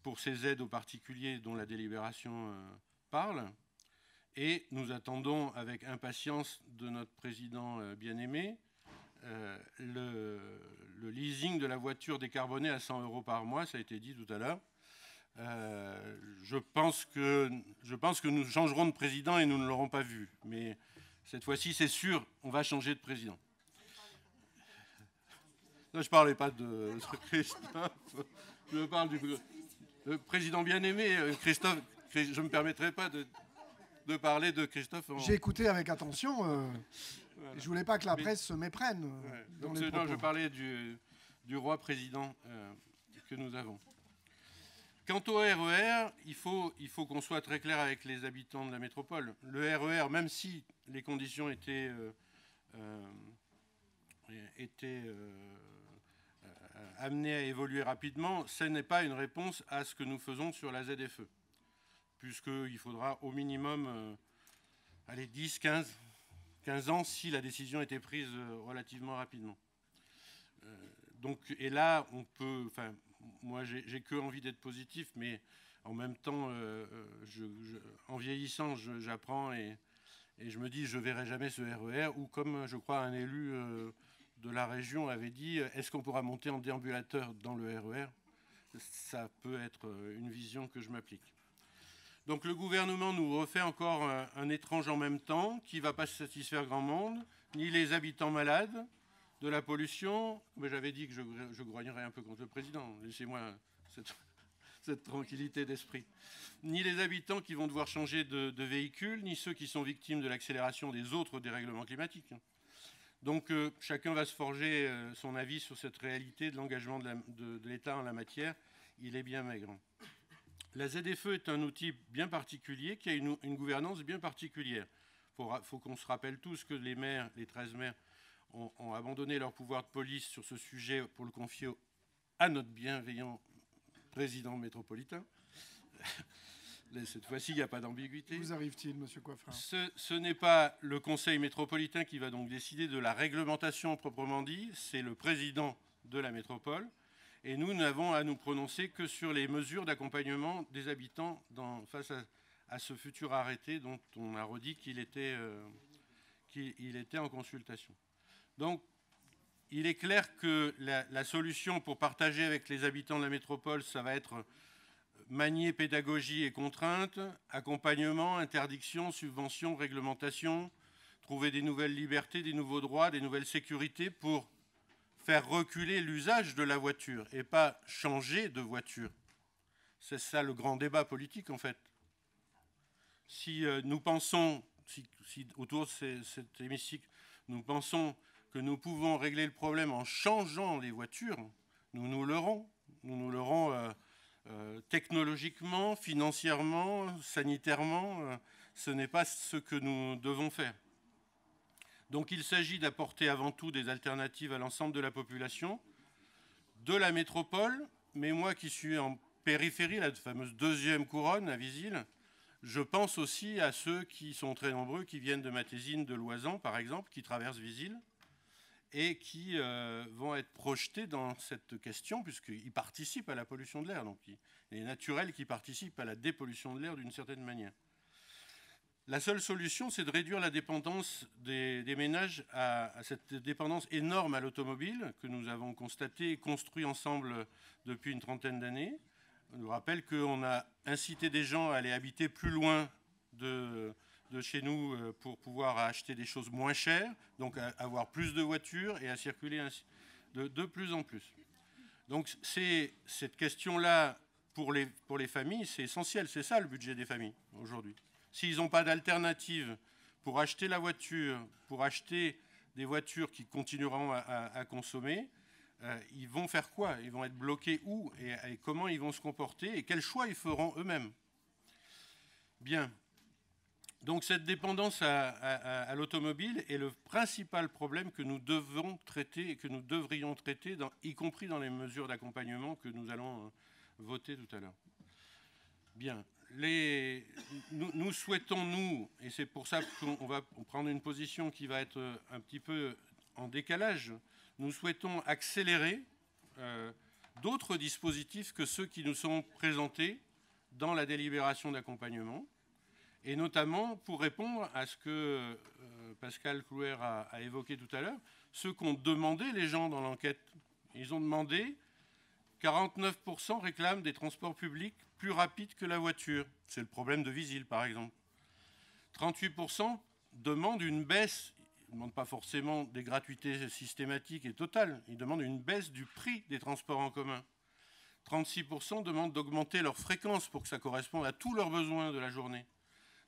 Speaker 8: pour ces aides aux particuliers dont la délibération parle. Et nous attendons avec impatience de notre président bien-aimé le leasing de la voiture décarbonée à 100 € par mois, ça a été dit tout à l'heure. Je pense que nous changerons de président et nous ne l'aurons pas vu. Mais cette fois-ci, c'est sûr, on va changer de président. Là, je ne parlais pas de Christophe, je parle du président bien-aimé, Christophe. Je ne me permettrai pas de parler de Christophe.
Speaker 2: J'ai écouté avec attention. Voilà. Je ne voulais pas que la presse se méprenne.
Speaker 8: Ouais. Donc, non, je parlais du roi président que nous avons. Quant au RER, il faut qu'on soit très clair avec les habitants de la métropole. Le RER, même si les conditions étaient amenées à évoluer rapidement, ce n'est pas une réponse à ce que nous faisons sur la ZFE, puisqu'il faudra au minimum 10, 15 ans si la décision était prise relativement rapidement. Et là, on peut... Moi, j'ai que envie d'être positif, mais en même temps, en vieillissant, j'apprends et je me dis, je ne verrai jamais ce RER, ou comme je crois un élu de la région avait dit, est-ce qu'on pourra monter en déambulateur dans le RER? Ça peut être une vision que je m'applique. Donc le gouvernement nous refait encore un étrange en même temps qui ne va pas satisfaire grand monde, ni les habitants malades de la pollution. Mais j'avais dit que je grognerais un peu contre le président. Laissez-moi cette tranquillité d'esprit. Ni les habitants qui vont devoir changer de véhicule, ni ceux qui sont victimes de l'accélération des autres dérèglements climatiques. Donc chacun va se forger son avis sur cette réalité de l'engagement de l'État en la matière. Il est bien maigre. La ZFE est un outil bien particulier qui a une gouvernance bien particulière. Il ne faut qu'on se rappelle tous que les maires, les 13 maires, ont abandonné leur pouvoir de police sur ce sujet pour le confier à notre bienveillant président métropolitain. Cette fois-ci, il n'y a pas d'ambiguïté.
Speaker 2: Vous arrive-t-il, monsieur Coiffrin?
Speaker 8: Ce n'est pas le conseil métropolitain qui va donc décider de la réglementation proprement dit, c'est le président de la métropole. Et nous n'avons à nous prononcer que sur les mesures d'accompagnement des habitants face à ce futur arrêté dont on a redit qu'il était en consultation. Donc, il est clair que la solution pour partager avec les habitants de la métropole, ça va être manier pédagogie et contraintes, accompagnement, interdiction, subvention, réglementation, trouver des nouvelles libertés, des nouveaux droits, des nouvelles sécurités pour faire reculer l'usage de la voiture et pas changer de voiture. C'est ça le grand débat politique en fait. Si nous pensons, si autour de cet hémicycle, nous pensons que nous pouvons régler le problème en changeant les voitures, nous l'aurons. Nous l'aurons technologiquement, financièrement, sanitairement. Ce n'est pas ce que nous devons faire. Donc il s'agit d'apporter avant tout des alternatives à l'ensemble de la population, de la métropole, mais moi qui suis en périphérie, la fameuse deuxième couronne à Visil, je pense aussi à ceux qui sont très nombreux, qui viennent de Matésine, de Loisan par exemple, qui traversent Visil, et qui vont être projetés dans cette question, puisqu'ils participent à la pollution de l'air. Donc il est naturel qu'ils participent à la dépollution de l'air d'une certaine manière. La seule solution, c'est de réduire la dépendance des ménages à cette dépendance énorme à l'automobile que nous avons constatée et construit ensemble depuis une trentaine d'années. Je vous rappelle qu'on a incité des gens à aller habiter plus loin de chez nous pour pouvoir acheter des choses moins chères, donc à avoir plus de voitures et à circuler ainsi de plus en plus. Donc cette question-là, pour les familles, c'est essentiel. C'est ça le budget des familles aujourd'hui. S'ils n'ont pas d'alternative pour acheter la voiture, pour acheter des voitures qui continueront à consommer, ils vont faire quoi? Ils vont être bloqués où et comment ils vont se comporter et quels choix ils feront eux-mêmes? Bien. Donc cette dépendance à l'automobile est le principal problème que nous devons traiter et que nous devrions traiter, y compris dans les mesures d'accompagnement que nous allons voter tout à l'heure. Bien. Nous souhaitons, et c'est pour ça qu'on va prendre une position qui va être un petit peu en décalage, nous souhaitons accélérer d'autres dispositifs que ceux qui nous sont présentés dans la délibération d'accompagnement, et notamment pour répondre à ce que Pascal Clouer a évoqué tout à l'heure, ce qu'ont demandé les gens dans l'enquête. Ils ont demandé, 49% réclament des transports publics plus rapides que la voiture. C'est le problème de Visil, par exemple. 38% demandent une baisse. Ils ne demandent pas forcément des gratuités systématiques et totales. Ils demandent une baisse du prix des transports en commun. 36% demandent d'augmenter leur fréquence pour que ça corresponde à tous leurs besoins de la journée.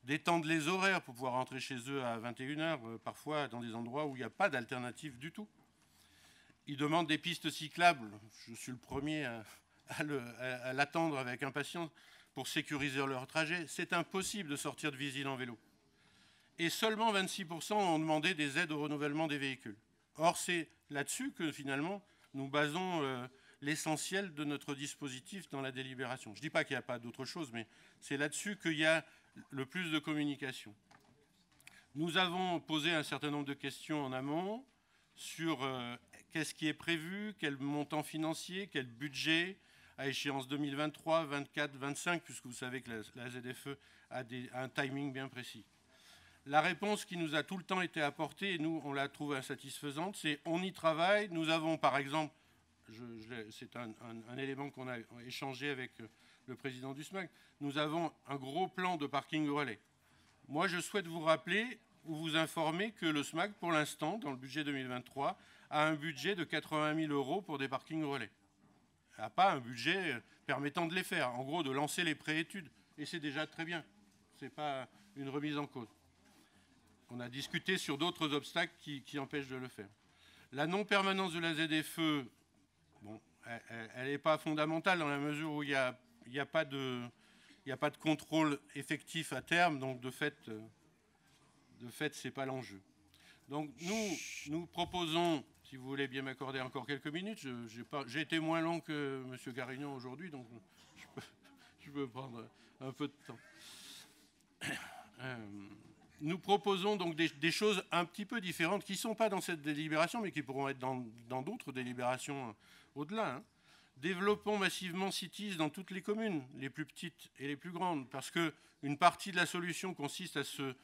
Speaker 8: D'étendre les horaires pour pouvoir rentrer chez eux à 21h, parfois dans des endroits où il n'y a pas d'alternative du tout. Ils demandent des pistes cyclables. Je suis le premier à l'attendre avec impatience pour sécuriser leur trajet. C'est impossible de sortir de Visil en vélo. Et seulement 26% ont demandé des aides au renouvellement des véhicules. Or, c'est là-dessus que finalement nous basons l'essentiel de notre dispositif dans la délibération. Je ne dis pas qu'il n'y a pas d'autre chose, mais c'est là-dessus qu'il y a le plus de communication. Nous avons posé un certain nombre de questions en amont sur qu'est-ce qui est prévu, quel montant financier, quel budget à échéance 2023, 24, 25, puisque vous savez que la ZFE a un timing bien précis. La réponse qui nous a tout le temps été apportée, et nous on la trouve insatisfaisante, c'est on y travaille. Nous avons par exemple, c'est un élément qu'on a échangé avec le président du SMAC, nous avons un gros plan de parking relais. Moi je souhaite vous rappeler ou vous informer que le SMAC, pour l'instant, dans le budget 2023, a un budget de 80 000 € pour des parkings relais. Il n'a pas un budget permettant de les faire, en gros de lancer les préétudes. Et c'est déjà très bien. Ce n'est pas une remise en cause. On a discuté sur d'autres obstacles qui empêchent de le faire. La non-permanence de la ZFE, bon, elle n'est pas fondamentale dans la mesure où il n'y a pas de contrôle effectif à terme, donc de fait, De fait, ce n'est pas l'enjeu. Donc nous proposons, si vous voulez bien m'accorder encore quelques minutes, j'ai été moins long que M. Garignon aujourd'hui, donc je peux prendre un peu de temps. Nous proposons donc des choses un petit peu différentes qui ne sont pas dans cette délibération, mais qui pourront être dans d'autres délibérations au-delà. Hein. Développons massivement Cities dans toutes les communes, les plus petites et les plus grandes, parce qu'une partie de la solution consiste à se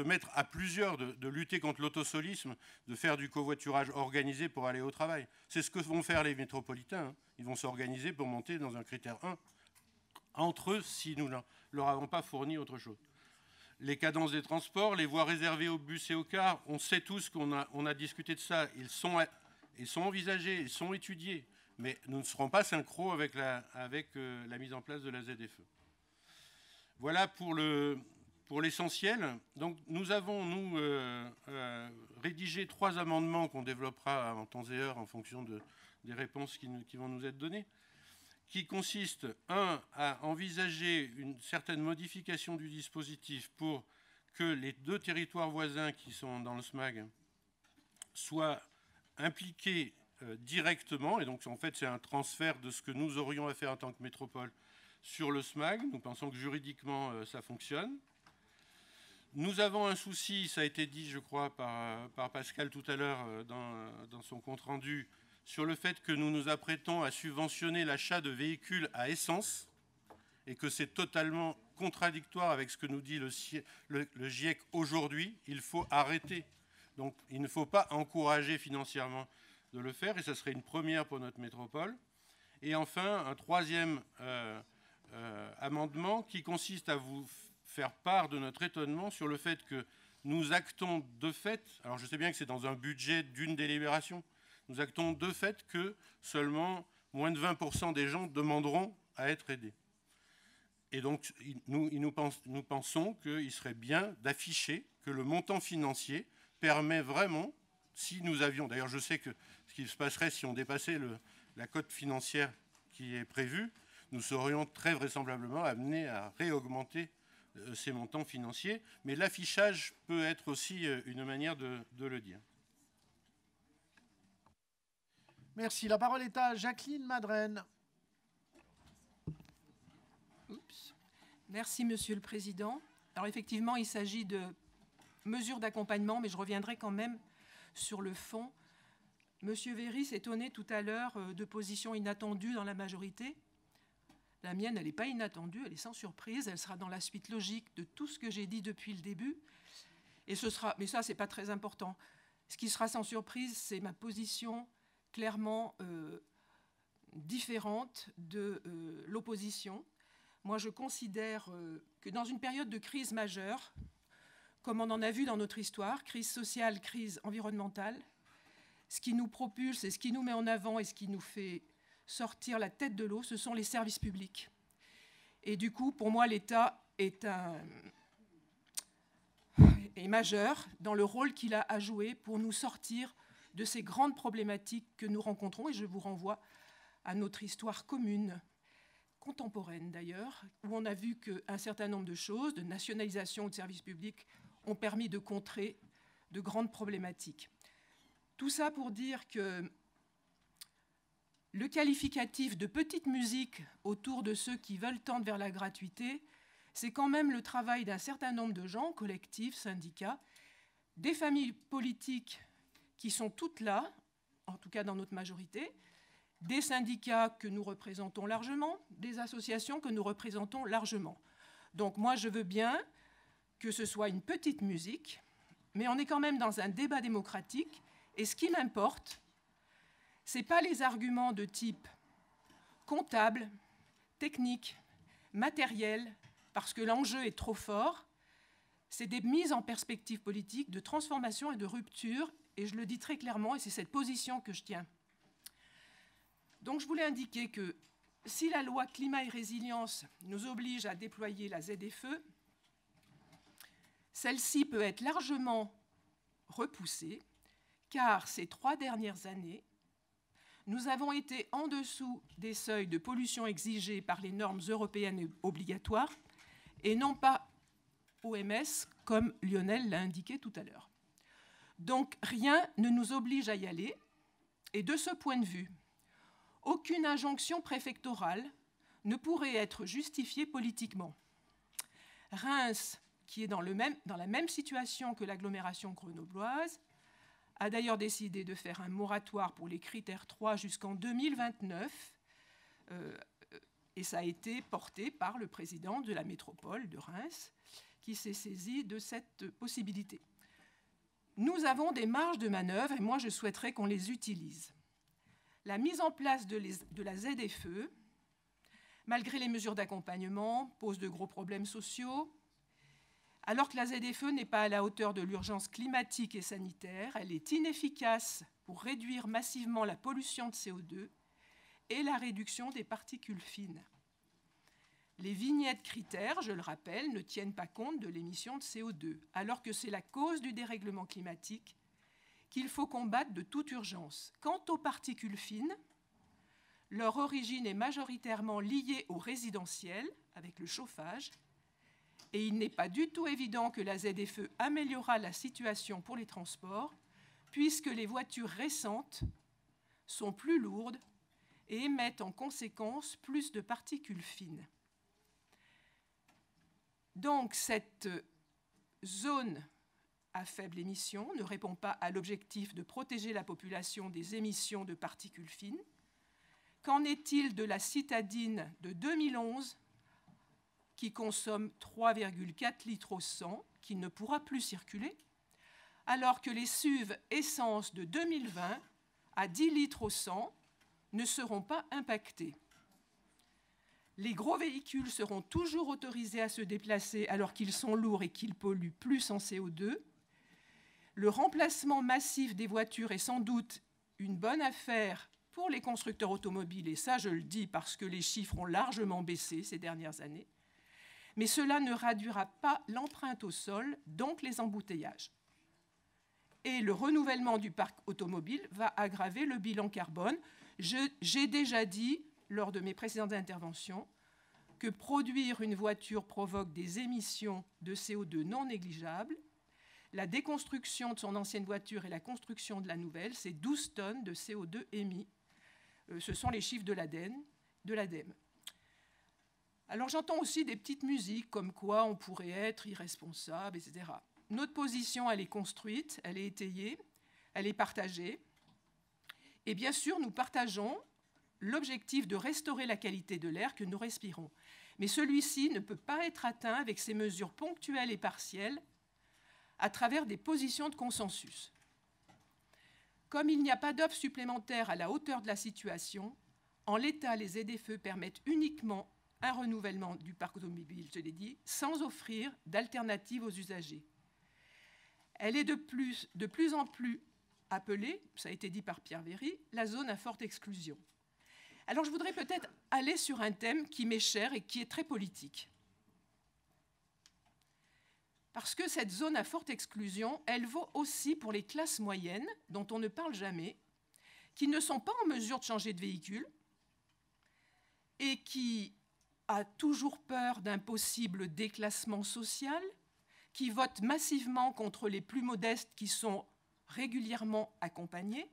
Speaker 8: mettre à plusieurs, de lutter contre l'autosolisme, de faire du covoiturage organisé pour aller au travail. C'est ce que vont faire les métropolitains. Hein. Ils vont s'organiser pour monter dans un critère 1 entre eux si nous ne leur avons pas fourni autre chose. Les cadences des transports, les voies réservées aux bus et aux cars, on sait tous qu'on a discuté de ça. Ils sont envisagés, ils sont étudiés, mais nous ne serons pas synchro avec la mise en place de la ZFE. Voilà pour l'essentiel. Donc nous avons, rédigé 3 amendements qu'on développera en temps et heure en fonction des réponses qui vont nous être données, qui consistent, à envisager une certaine modification du dispositif pour que les 2 territoires voisins qui sont dans le SMAG soient impliqués directement, et donc en fait c'est un transfert de ce que nous aurions à faire en tant que métropole sur le SMAG. Nous pensons que juridiquement ça fonctionne. Nous avons un souci, ça a été dit je crois par Pascal tout à l'heure dans son compte-rendu, sur le fait que nous nous apprêtons à subventionner l'achat de véhicules à essence et que c'est totalement contradictoire avec ce que nous dit le GIEC aujourd'hui. Il faut arrêter. Donc il ne faut pas encourager financièrement de le faire, et ça serait une première pour notre métropole. Et enfin, un 3e amendement qui consiste à vous faire part de notre étonnement sur le fait que nous actons de fait, alors je sais bien que c'est dans un budget d'une délibération, nous actons de fait que seulement moins de 20% des gens demanderont à être aidés. Et donc, nous pensons qu'il serait bien d'afficher que le montant financier permet vraiment, si nous avions, d'ailleurs je sais que ce qui se passerait si on dépassait la cote financière qui est prévue, nous serions très vraisemblablement amenés à réaugmenter ces montants financiers, mais l'affichage peut être aussi une manière de le dire.
Speaker 2: Merci. La parole est à Jacqueline Madren.
Speaker 9: Oups. Merci, Monsieur le Président. Alors effectivement, il s'agit de mesures d'accompagnement, mais je reviendrai quand même sur le fond. Monsieur Véry s'étonnait tout à l'heure de positions inattendues dans la majorité. La mienne, elle n'est pas inattendue, elle est sans surprise. Elle sera dans la suite logique de tout ce que j'ai dit depuis le début. Et ce sera, mais ça, ce n'est pas très important. Ce qui sera sans surprise, c'est ma position clairement différente de l'opposition. Moi, je considère que dans une période de crise majeure, comme on en a vu dans notre histoire, crise sociale, crise environnementale, ce qui nous propulse et ce qui nous met en avant et ce qui nous fait sortir la tête de l'eau, ce sont les services publics. Et du coup, pour moi, l'État est majeur dans le rôle qu'il a à jouer pour nous sortir de ces grandes problématiques que nous rencontrons. Et je vous renvoie à notre histoire commune, contemporaine d'ailleurs, où on a vu qu'un certain nombre de choses, de nationalisation de services publics, ont permis de contrer de grandes problématiques. Tout ça pour dire que le qualificatif de petite musique autour de ceux qui veulent tendre vers la gratuité, c'est quand même le travail d'un certain nombre de gens, collectifs, syndicats, des familles politiques qui sont toutes là, en tout cas dans notre majorité, des syndicats que nous représentons largement, des associations que nous représentons largement. Donc moi, je veux bien que ce soit une petite musique, mais on est quand même dans un débat démocratique, et ce qui m'importe, ce n'est pas les arguments de type comptable, technique, matériel, parce que l'enjeu est trop fort, c'est des mises en perspective politique de transformation et de rupture, et je le dis très clairement, et c'est cette position que je tiens. Donc je voulais indiquer que si la loi climat et résilience nous oblige à déployer la ZFE, celle-ci peut être largement repoussée, car ces 3 dernières années, nous avons été en dessous des seuils de pollution exigés par les normes européennes obligatoires et non pas OMS, comme Lionel l'a indiqué tout à l'heure. Donc rien ne nous oblige à y aller, et de ce point de vue, aucune injonction préfectorale ne pourrait être justifiée politiquement. Reims, qui est dans la même situation que l'agglomération grenobloise, a d'ailleurs décidé de faire un moratoire pour les critères 3 jusqu'en 2029, et ça a été porté par le président de la métropole de Reims, qui s'est saisi de cette possibilité. Nous avons des marges de manœuvre, et moi je souhaiterais qu'on les utilise. La mise en place de la ZFE, malgré les mesures d'accompagnement, pose de gros problèmes sociaux. Alors que la ZFE n'est pas à la hauteur de l'urgence climatique et sanitaire, elle est inefficace pour réduire massivement la pollution de CO2 et la réduction des particules fines. Les vignettes critères, je le rappelle, ne tiennent pas compte de l'émission de CO2, alors que c'est la cause du dérèglement climatique qu'il faut combattre de toute urgence. Quant aux particules fines, leur origine est majoritairement liée au résidentiel, avec le chauffage, et il n'est pas du tout évident que la ZFE améliorera la situation pour les transports, puisque les voitures récentes sont plus lourdes et émettent en conséquence plus de particules fines. Donc cette zone à faible émission ne répond pas à l'objectif de protéger la population des émissions de particules fines. Qu'en est-il de la citadine de 2011 qui consomme 3,4 litres au 100, qui ne pourra plus circuler, alors que les SUV essence de 2020 à 10 litres au 100 ne seront pas impactés. Les gros véhicules seront toujours autorisés à se déplacer alors qu'ils sont lourds et qu'ils polluent plus en CO2. Le remplacement massif des voitures est sans doute une bonne affaire pour les constructeurs automobiles, et ça je le dis parce que les chiffres ont largement baissé ces dernières années, mais cela ne réduira pas l'empreinte au sol, donc les embouteillages. Et le renouvellement du parc automobile va aggraver le bilan carbone. J'ai déjà dit, lors de mes précédentes interventions, que produire une voiture provoque des émissions de CO2 non négligeables. La déconstruction de son ancienne voiture et la construction de la nouvelle, c'est 12 tonnes de CO2 émis. Ce sont les chiffres de l'ADEME. Alors j'entends aussi des petites musiques comme quoi on pourrait être irresponsable, etc. Notre position, elle est construite, elle est étayée, elle est partagée. Et bien sûr, nous partageons l'objectif de restaurer la qualité de l'air que nous respirons. Mais celui-ci ne peut pas être atteint avec ces mesures ponctuelles et partielles à travers des positions de consensus. Comme il n'y a pas d'offre supplémentaire à la hauteur de la situation, en l'état, les ZFE permettent uniquement un renouvellement du parc automobile, je l'ai dit, sans offrir d'alternative aux usagers. Elle est de plus en plus appelée, ça a été dit par Pierre Véry, la zone à forte exclusion. Alors je voudrais peut-être aller sur un thème qui m'est cher et qui est très politique. Parce que cette zone à forte exclusion, elle vaut aussi pour les classes moyennes, dont on ne parle jamais, qui ne sont pas en mesure de changer de véhicule et qui a toujours peur d'un possible déclassement social, qui votent massivement contre les plus modestes qui sont régulièrement accompagnés.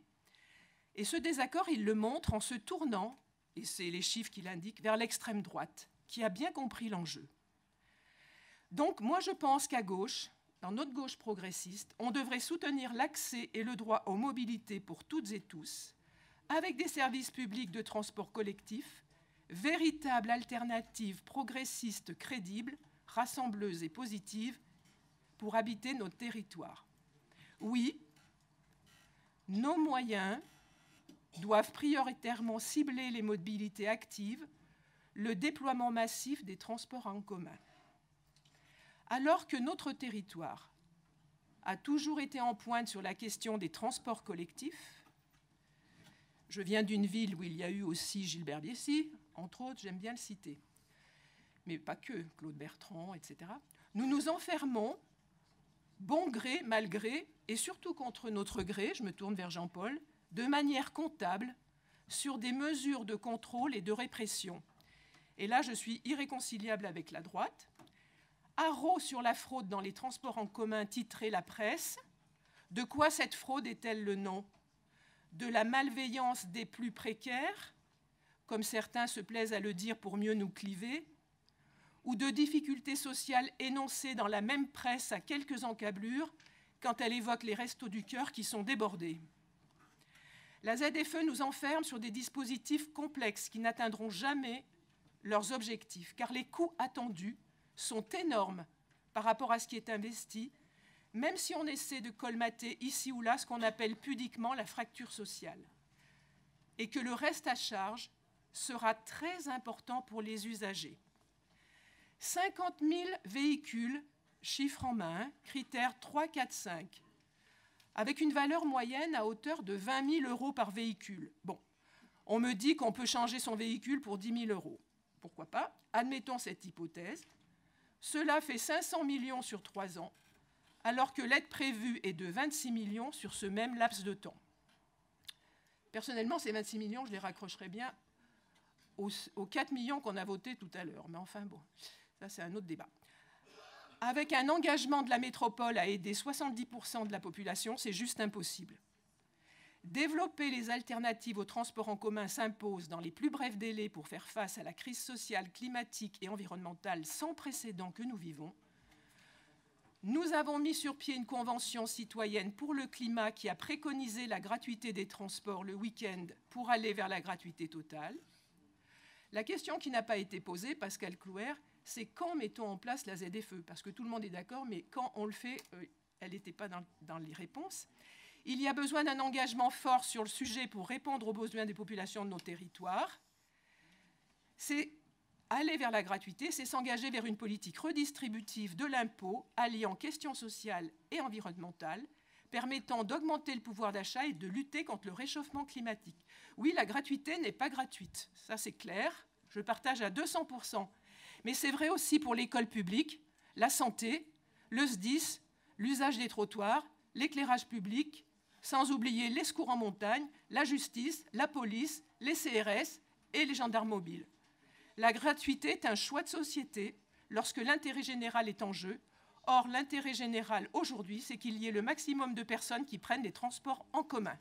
Speaker 9: Et ce désaccord, il le montre en se tournant, et c'est les chiffres qui l'indiquent, vers l'extrême droite, qui a bien compris l'enjeu. Donc moi je pense qu'à gauche, dans notre gauche progressiste, on devrait soutenir l'accès et le droit aux mobilités pour toutes et tous, avec des services publics de transport collectif, véritable alternative progressiste crédible, rassembleuse et positive pour habiter notre territoire. Oui, nos moyens doivent prioritairement cibler les mobilités actives, le déploiement massif des transports en commun. Alors que notre territoire a toujours été en pointe sur la question des transports collectifs, je viens d'une ville où il y a eu aussi Gilbert Biessy, entre autres, j'aime bien le citer, mais pas que, Claude Bertrand, etc. Nous nous enfermons, bon gré, mal gré, et surtout contre notre gré, je me tourne vers Jean-Paul, de manière comptable, sur des mesures de contrôle et de répression. Et là, je suis irréconciliable avec la droite, haro sur la fraude dans les transports en commun titrait la presse. De quoi cette fraude est-elle le nom? De la malveillance des plus précaires, comme certains se plaisent à le dire pour mieux nous cliver, ou de difficultés sociales énoncées dans la même presse à quelques encablures quand elle évoque les restos du cœur qui sont débordés. La ZFE nous enferme sur des dispositifs complexes qui n'atteindront jamais leurs objectifs, car les coûts attendus sont énormes par rapport à ce qui est investi, même si on essaie de colmater ici ou là ce qu'on appelle pudiquement la fracture sociale, et que le reste à charge sera très important pour les usagers. 50 000 véhicules, chiffre en main, critères 3, 4, 5, avec une valeur moyenne à hauteur de 20 000 € par véhicule. Bon, on me dit qu'on peut changer son véhicule pour 10 000 €. Pourquoi pas? Admettons cette hypothèse. Cela fait 500 millions sur 3 ans, alors que l'aide prévue est de 26 millions sur ce même laps de temps. Personnellement, ces 26 millions, je les raccrocherais bien aux 4 millions qu'on a votés tout à l'heure. Mais enfin, bon, ça c'est un autre débat. Avec un engagement de la métropole à aider 70% de la population, c'est juste impossible. Développer les alternatives au transport en commun s'impose dans les plus brefs délais pour faire face à la crise sociale, climatique et environnementale sans précédent que nous vivons. Nous avons mis sur pied une convention citoyenne pour le climat qui a préconisé la gratuité des transports le week-end pour aller vers la gratuité totale. La question qui n'a pas été posée, Pascal Clouer, c'est quand mettons en place la ZFE? Parce que tout le monde est d'accord, mais quand on le fait, elle n'était pas dans les réponses. Il y a besoin d'un engagement fort sur le sujet pour répondre aux besoins des populations de nos territoires. C'est aller vers la gratuité, c'est s'engager vers une politique redistributive de l'impôt, alliant questions sociales et environnementales, permettant d'augmenter le pouvoir d'achat et de lutter contre le réchauffement climatique. Oui, la gratuité n'est pas gratuite, ça c'est clair, je partage à 200%. Mais c'est vrai aussi pour l'école publique, la santé, le SDIS, l'usage des trottoirs, l'éclairage public, sans oublier les secours en montagne, la justice, la police, les CRS et les gendarmes mobiles. La gratuité est un choix de société lorsque l'intérêt général est en jeu. Or, l'intérêt général aujourd'hui, c'est qu'il y ait le maximum de personnes qui prennent des transports en commun.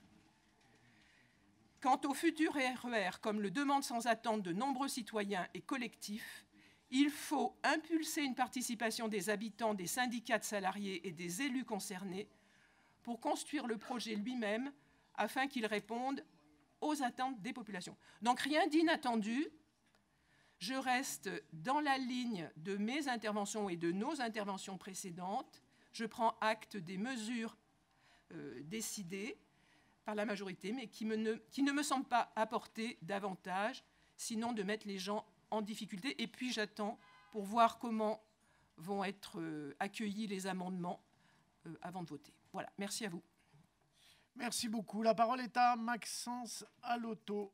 Speaker 9: Quant au futur RER, comme le demandent sans attendre de nombreux citoyens et collectifs, il faut impulser une participation des habitants, des syndicats de salariés et des élus concernés pour construire le projet lui-même afin qu'il réponde aux attentes des populations. Donc rien d'inattendu. Je reste dans la ligne de mes interventions et de nos interventions précédentes. Je prends acte des mesures décidées par la majorité, mais qui ne me semblent pas apporter davantage, sinon de mettre les gens en difficulté. Et puis j'attends pour voir comment vont être accueillis les amendements avant de voter. Voilà, merci à vous.
Speaker 2: Merci beaucoup. La parole est à Maxence Alotto.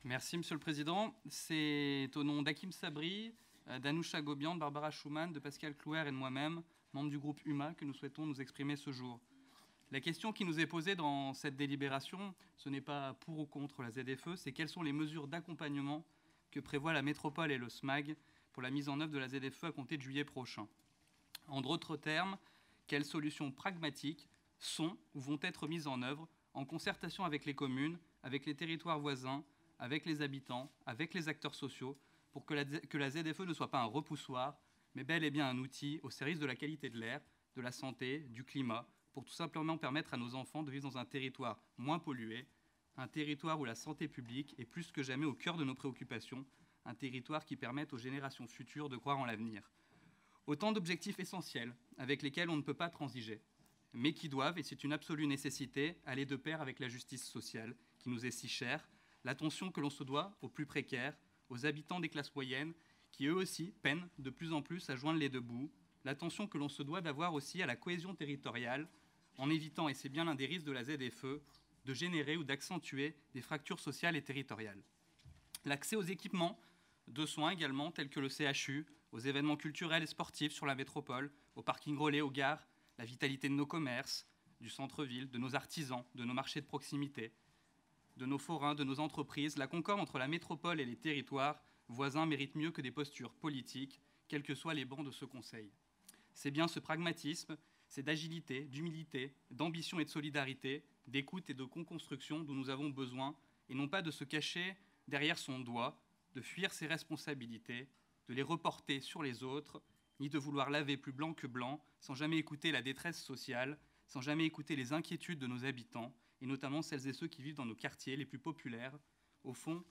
Speaker 10: Merci, Monsieur le Président. C'est au nom d'Hakim Sabri, d'Anoucha Gobian, de Barbara Schumann, de Pascal Clouer et de moi-même, membres du groupe UMA, que nous souhaitons nous exprimer ce jour. La question qui nous est posée dans cette délibération, ce n'est pas pour ou contre la ZFE, c'est quelles sont les mesures d'accompagnement que prévoit la métropole et le SMAG pour la mise en œuvre de la ZFE à compter de juillet prochain. En d'autres termes, quelles solutions pragmatiques sont ou vont être mises en œuvre en concertation avec les communes, avec les territoires voisins, avec les habitants, avec les acteurs sociaux, pour que la ZFE ne soit pas un repoussoir, mais bel et bien un outil au service de la qualité de l'air, de la santé, du climat, pour tout simplement permettre à nos enfants de vivre dans un territoire moins pollué, un territoire où la santé publique est plus que jamais au cœur de nos préoccupations, un territoire qui permette aux générations futures de croire en l'avenir. Autant d'objectifs essentiels avec lesquels on ne peut pas transiger, mais qui doivent, et c'est une absolue nécessité, aller de pair avec la justice sociale qui nous est si chère, l'attention que l'on se doit aux plus précaires, aux habitants des classes moyennes, qui eux aussi peinent de plus en plus à joindre les deux bouts, l'attention que l'on se doit d'avoir aussi à la cohésion territoriale, en évitant, et c'est bien l'un des risques de la ZFE, de générer ou d'accentuer des fractures sociales et territoriales. L'accès aux équipements de soins également, tels que le CHU, aux événements culturels et sportifs sur la métropole, aux parkings relais, aux gares, la vitalité de nos commerces, du centre-ville, de nos artisans, de nos marchés de proximité, de nos forains, de nos entreprises, la concorde entre la métropole et les territoires voisins méritent mieux que des postures politiques, quels que soient les bancs de ce Conseil. C'est bien ce pragmatisme, c'est d'agilité, d'humilité, d'ambition et de solidarité, d'écoute et de co-construction dont nous avons besoin, et non pas de se cacher derrière son doigt, de fuir ses responsabilités, de les reporter sur les autres, ni de vouloir laver plus blanc que blanc, sans jamais écouter la détresse sociale, sans jamais écouter les inquiétudes de nos habitants, et notamment celles et ceux qui vivent dans nos quartiers les plus populaires, au fond,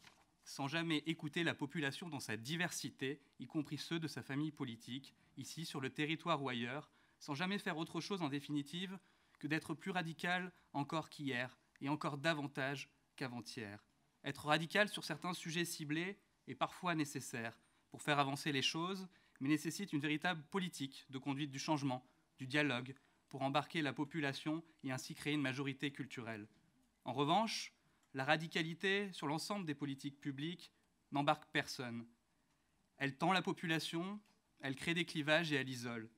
Speaker 10: sans jamais écouter la population dans sa diversité, y compris ceux de sa famille politique, ici, sur le territoire ou ailleurs, sans jamais faire autre chose en définitive que d'être plus radical encore qu'hier, et encore davantage qu'avant-hier. Être radical sur certains sujets ciblés est parfois nécessaire pour faire avancer les choses, mais nécessite une véritable politique de conduite du changement, du dialogue, pour embarquer la population et ainsi créer une majorité culturelle. En revanche, la radicalité sur l'ensemble des politiques publiques n'embarque personne. Elle tend la population, elle crée des clivages et elle isole.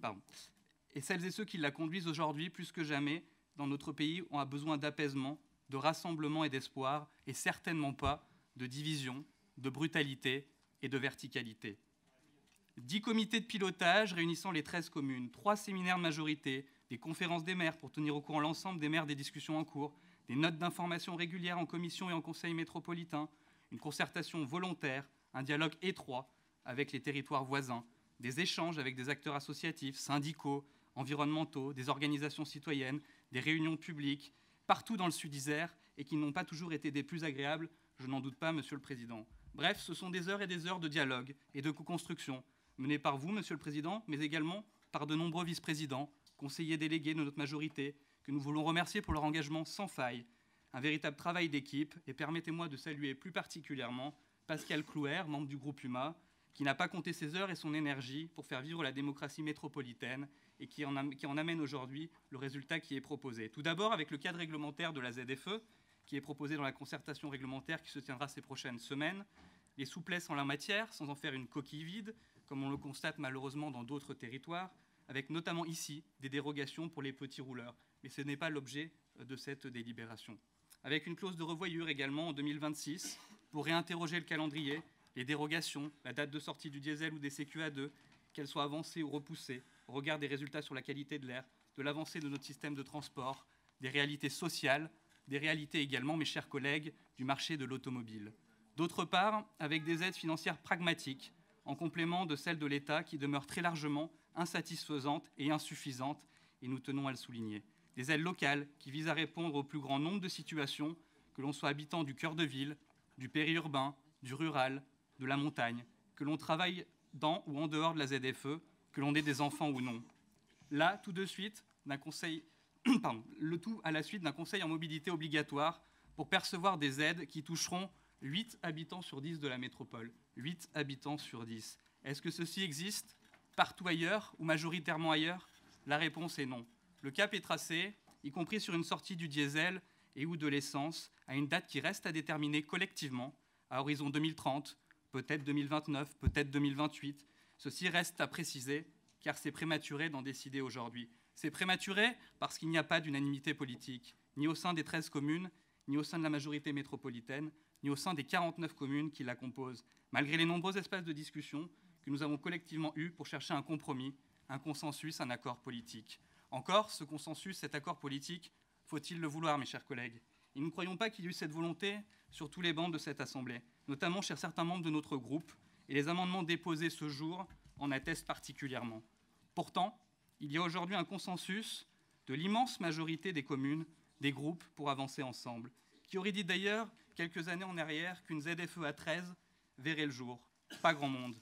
Speaker 10: Pardon. Et celles et ceux qui la conduisent aujourd'hui, plus que jamais, dans notre pays, ont besoin d'apaisement, de rassemblement et d'espoir, et certainement pas de division, de brutalité et de verticalité. 10 comités de pilotage réunissant les 13 communes, 3 séminaires de majorité, des conférences des maires pour tenir au courant l'ensemble des maires des discussions en cours, des notes d'information régulières en commission et en conseil métropolitain, une concertation volontaire, un dialogue étroit avec les territoires voisins, des échanges avec des acteurs associatifs, syndicaux, environnementaux, des organisations citoyennes, des réunions publiques, partout dans le Sud-Isère, et qui n'ont pas toujours été des plus agréables, je n'en doute pas, Monsieur le Président. Bref, ce sont des heures et des heures de dialogue et de co-construction, menées par vous, Monsieur le Président, mais également par de nombreux vice-présidents, conseillers délégués de notre majorité, que nous voulons remercier pour leur engagement sans faille. Un véritable travail d'équipe, et permettez-moi de saluer plus particulièrement Pascal Clouer, membre du groupe UMA, qui n'a pas compté ses heures et son énergie pour faire vivre la démocratie métropolitaine et qui en amène aujourd'hui le résultat qui est proposé. Tout d'abord avec le cadre réglementaire de la ZFE, qui est proposé dans la concertation réglementaire qui se tiendra ces prochaines semaines, les souplesses en la matière, sans en faire une coquille vide, comme on le constate malheureusement dans d'autres territoires, avec notamment ici des dérogations pour les petits rouleurs. Mais ce n'est pas l'objet de cette délibération. Avec une clause de revoyure également en 2026 pour réinterroger le calendrier, les dérogations, la date de sortie du diesel ou des CQA2, qu'elles soient avancées ou repoussées, au regard des résultats sur la qualité de l'air, de l'avancée de notre système de transport, des réalités sociales, des réalités également, mes chers collègues, du marché de l'automobile. D'autre part, avec des aides financières pragmatiques, en complément de celles de l'État qui demeurent très largement insatisfaisantes et insuffisantes, et nous tenons à le souligner. Des aides locales qui visent à répondre au plus grand nombre de situations, que l'on soit habitant du cœur de ville, du périurbain, du rural, de la montagne, que l'on travaille dans ou en dehors de la ZFE, que l'on ait des enfants ou non. Là, tout de suite, le tout à la suite d'un conseil en mobilité obligatoire pour percevoir des aides qui toucheront 8 habitants sur 10 de la métropole. 8 habitants sur 10. Est-ce que ceci existe partout ailleurs ou majoritairement ailleurs? La réponse est non. Le cap est tracé, y compris sur une sortie du diesel et ou de l'essence, à une date qui reste à déterminer collectivement, à horizon 2030, peut-être 2029, peut-être 2028. Ceci reste à préciser, car c'est prématuré d'en décider aujourd'hui. C'est prématuré parce qu'il n'y a pas d'unanimité politique, ni au sein des 13 communes, ni au sein de la majorité métropolitaine, ni au sein des 49 communes qui la composent, malgré les nombreux espaces de discussion que nous avons collectivement eus pour chercher un compromis, un consensus, un accord politique. Encore, ce consensus, cet accord politique, faut-il le vouloir, mes chers collègues? Et nous ne croyons pas qu'il y ait eu cette volonté sur tous les bancs de cette Assemblée, notamment chez certains membres de notre groupe, et les amendements déposés ce jour en attestent particulièrement. Pourtant, il y a aujourd'hui un consensus de l'immense majorité des communes, des groupes, pour avancer ensemble, qui aurait dit d'ailleurs, quelques années en arrière, qu'une ZFE à 13 verrait le jour. Pas grand monde.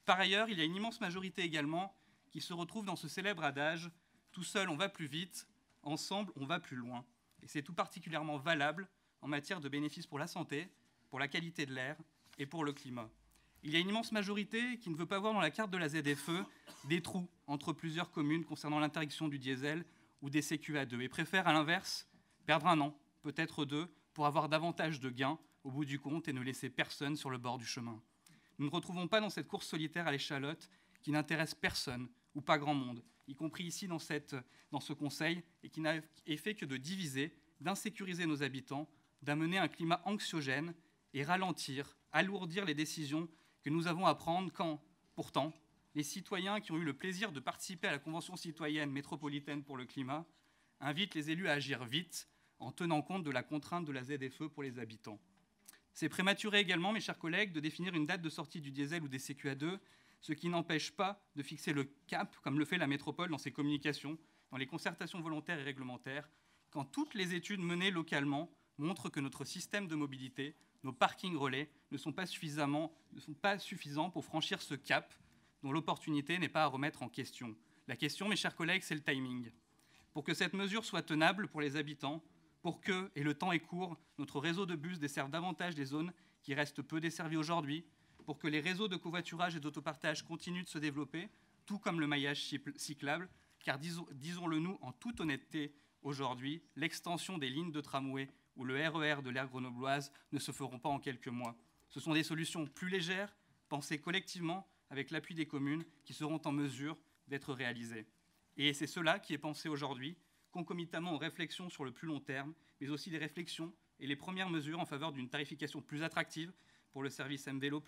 Speaker 10: Par ailleurs, il y a une immense majorité également qui se retrouve dans ce célèbre adage « tout seul on va plus vite, ensemble on va plus loin ». Et c'est tout particulièrement valable en matière de bénéfices pour la santé, pour la qualité de l'air et pour le climat. Il y a une immense majorité qui ne veut pas voir dans la carte de la ZFE des trous entre plusieurs communes concernant l'interdiction du diesel ou des CQA2 et préfère à l'inverse perdre un an, peut-être 2, pour avoir davantage de gains au bout du compte et ne laisser personne sur le bord du chemin. Nous ne retrouvons pas dans cette course solitaire à l'échalote qui n'intéresse personne ou pas grand monde, y compris ici dans ce Conseil, et qui n'a fait que de diviser, d'insécuriser nos habitants, d'amener un climat anxiogène et ralentir, alourdir les décisions que nous avons à prendre quand, pourtant, les citoyens qui ont eu le plaisir de participer à la Convention citoyenne métropolitaine pour le climat invitent les élus à agir vite en tenant compte de la contrainte de la ZFE pour les habitants. C'est prématuré également, mes chers collègues, de définir une date de sortie du diesel ou des CQA2, ce qui n'empêche pas de fixer le cap, comme le fait la métropole dans ses communications, dans les concertations volontaires et réglementaires, quand toutes les études menées localement montrent que notre système de mobilité, nos parkings relais, ne sont pas suffisants pour franchir ce cap dont l'opportunité n'est pas à remettre en question. La question, mes chers collègues, c'est le timing. Pour que cette mesure soit tenable pour les habitants, pour que, et le temps est court, notre réseau de bus desserve davantage des zones qui restent peu desservies aujourd'hui, pour que les réseaux de covoiturage et d'autopartage continuent de se développer, tout comme le maillage cyclable, car disons-le nous en toute honnêteté, aujourd'hui, l'extension des lignes de tramway ou le RER de l'aire grenobloise ne se feront pas en quelques mois. Ce sont des solutions plus légères, pensées collectivement avec l'appui des communes, qui seront en mesure d'être réalisées. Et c'est cela qui est pensé aujourd'hui, concomitamment aux réflexions sur le plus long terme, mais aussi des réflexions et les premières mesures en faveur d'une tarification plus attractive pour le service MVélo+,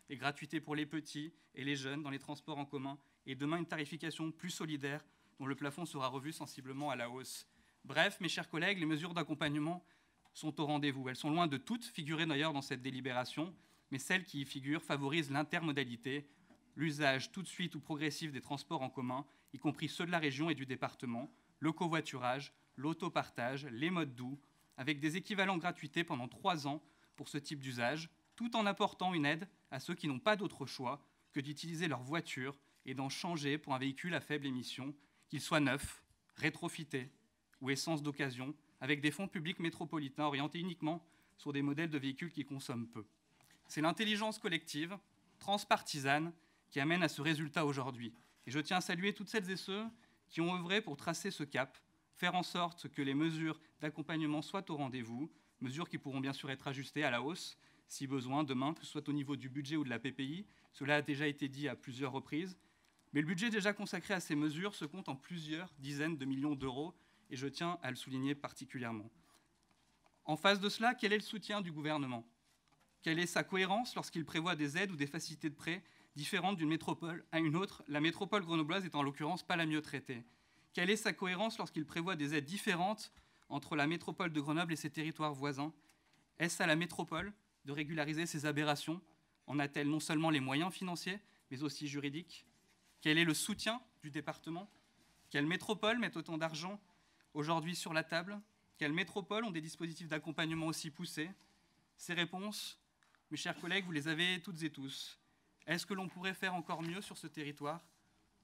Speaker 10: et gratuité pour les petits et les jeunes dans les transports en commun, et demain une tarification plus solidaire dont le plafond sera revu sensiblement à la hausse. Bref, mes chers collègues, les mesures d'accompagnement sont au rendez-vous. Elles sont loin de toutes figurer d'ailleurs dans cette délibération, mais celles qui y figurent favorisent l'intermodalité, l'usage tout de suite ou progressif des transports en commun, y compris ceux de la région et du département, le covoiturage, l'autopartage, les modes doux, avec des équivalents gratuités pendant 3 ans pour ce type d'usage, tout en apportant une aide à ceux qui n'ont pas d'autre choix que d'utiliser leur voiture et d'en changer pour un véhicule à faible émission, qu'il soit neuf, rétrofité ou essence d'occasion, avec des fonds publics métropolitains orientés uniquement sur des modèles de véhicules qui consomment peu. C'est l'intelligence collective, transpartisane, qui amène à ce résultat aujourd'hui. Et je tiens à saluer toutes celles et ceux qui ont œuvré pour tracer ce cap, faire en sorte que les mesures d'accompagnement soient au rendez-vous, mesures qui pourront bien sûr être ajustées à la hausse, si besoin, demain, que ce soit au niveau du budget ou de la PPI. Cela a déjà été dit à plusieurs reprises. Mais le budget déjà consacré à ces mesures se compte en plusieurs dizaines de millions d'euros, et je tiens à le souligner particulièrement. En face de cela, quel est le soutien du gouvernement ? Quelle est sa cohérence lorsqu'il prévoit des aides ou des facilités de prêt différentes d'une métropole à une autre, la métropole grenobloise est en l'occurrence pas la mieux traitée? Quelle est sa cohérence lorsqu'il prévoit des aides différentes entre la métropole de Grenoble et ses territoires voisins? Est-ce à la métropole de régulariser ces aberrations? En a-t-elle non seulement les moyens financiers, mais aussi juridiques? Quel est le soutien du département? Quelles métropoles mettent autant d'argent aujourd'hui sur la table? Quelles métropoles ont des dispositifs d'accompagnement aussi poussés? Ces réponses, mes chers collègues, vous les avez toutes et tous. Est-ce que l'on pourrait faire encore mieux sur ce territoire?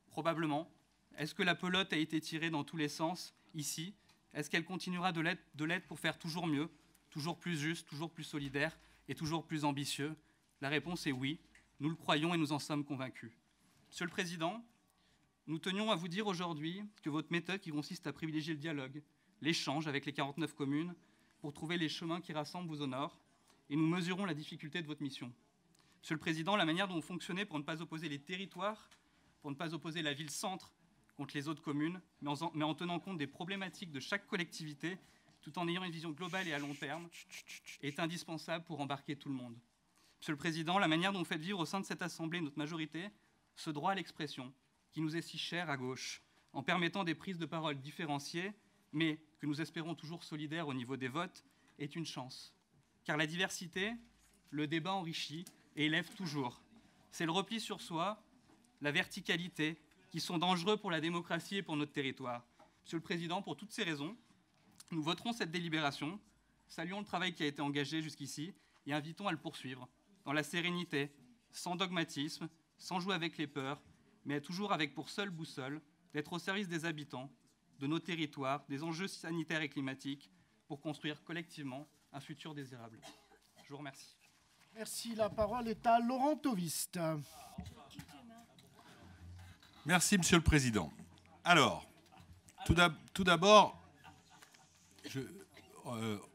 Speaker 10: Probablement. Est-ce que la pelote a été tirée dans tous les sens, ici? Est-ce qu'elle continuera de l'être pour faire toujours mieux, toujours plus juste, toujours plus solidaire et toujours plus ambitieux? La réponse est oui. Nous le croyons et nous en sommes convaincus. Monsieur le Président, nous tenions à vous dire aujourd'hui que votre méthode qui consiste à privilégier le dialogue, l'échange avec les 49 communes pour trouver les chemins qui rassemblent vous honore, et nous mesurons la difficulté de votre mission. Monsieur le Président, la manière dont vous fonctionnez pour ne pas opposer les territoires, pour ne pas opposer la ville-centre contre les autres communes, mais en tenant compte des problématiques de chaque collectivité, tout en ayant une vision globale et à long terme, est indispensable pour embarquer tout le monde. Monsieur le Président, la manière dont vous faites vivre au sein de cette Assemblée, notre majorité, ce droit à l'expression, qui nous est si cher à gauche, en permettant des prises de parole différenciées, mais que nous espérons toujours solidaires au niveau des votes, est une chance. Car la diversité, le débat enrichit et élève toujours. C'est le repli sur soi, la verticalité, qui sont dangereux pour la démocratie et pour notre territoire. Monsieur le Président, pour toutes ces raisons, nous voterons cette délibération, saluons le travail qui a été engagé jusqu'ici et invitons à le poursuivre dans la sérénité, sans dogmatisme, sans jouer avec les peurs, mais toujours avec pour seule boussole d'être au service des habitants, de nos territoires, des enjeux sanitaires et climatiques, pour construire collectivement un futur désirable. Je vous remercie.
Speaker 2: Merci. La parole est à Laurent Tovist.
Speaker 11: Merci, Monsieur le Président. Alors, tout d'abord,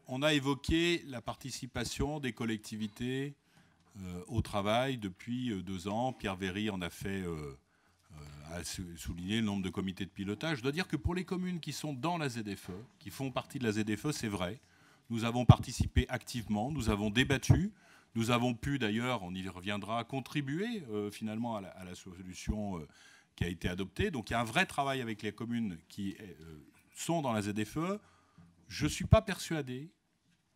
Speaker 11: on a évoqué la participation des collectivités au travail depuis 2 ans. Pierre Véry en a fait a souligné le nombre de comités de pilotage. Je dois dire que pour les communes qui sont dans la ZFE, qui font partie de la ZFE, c'est vrai. Nous avons participé activement, nous avons débattu, Nous avons pu d'ailleurs, on y reviendra, contribuer finalement à la solution qui a été adoptée. Donc il y a un vrai travail avec les communes qui sont dans la ZFE. Je ne suis pas persuadé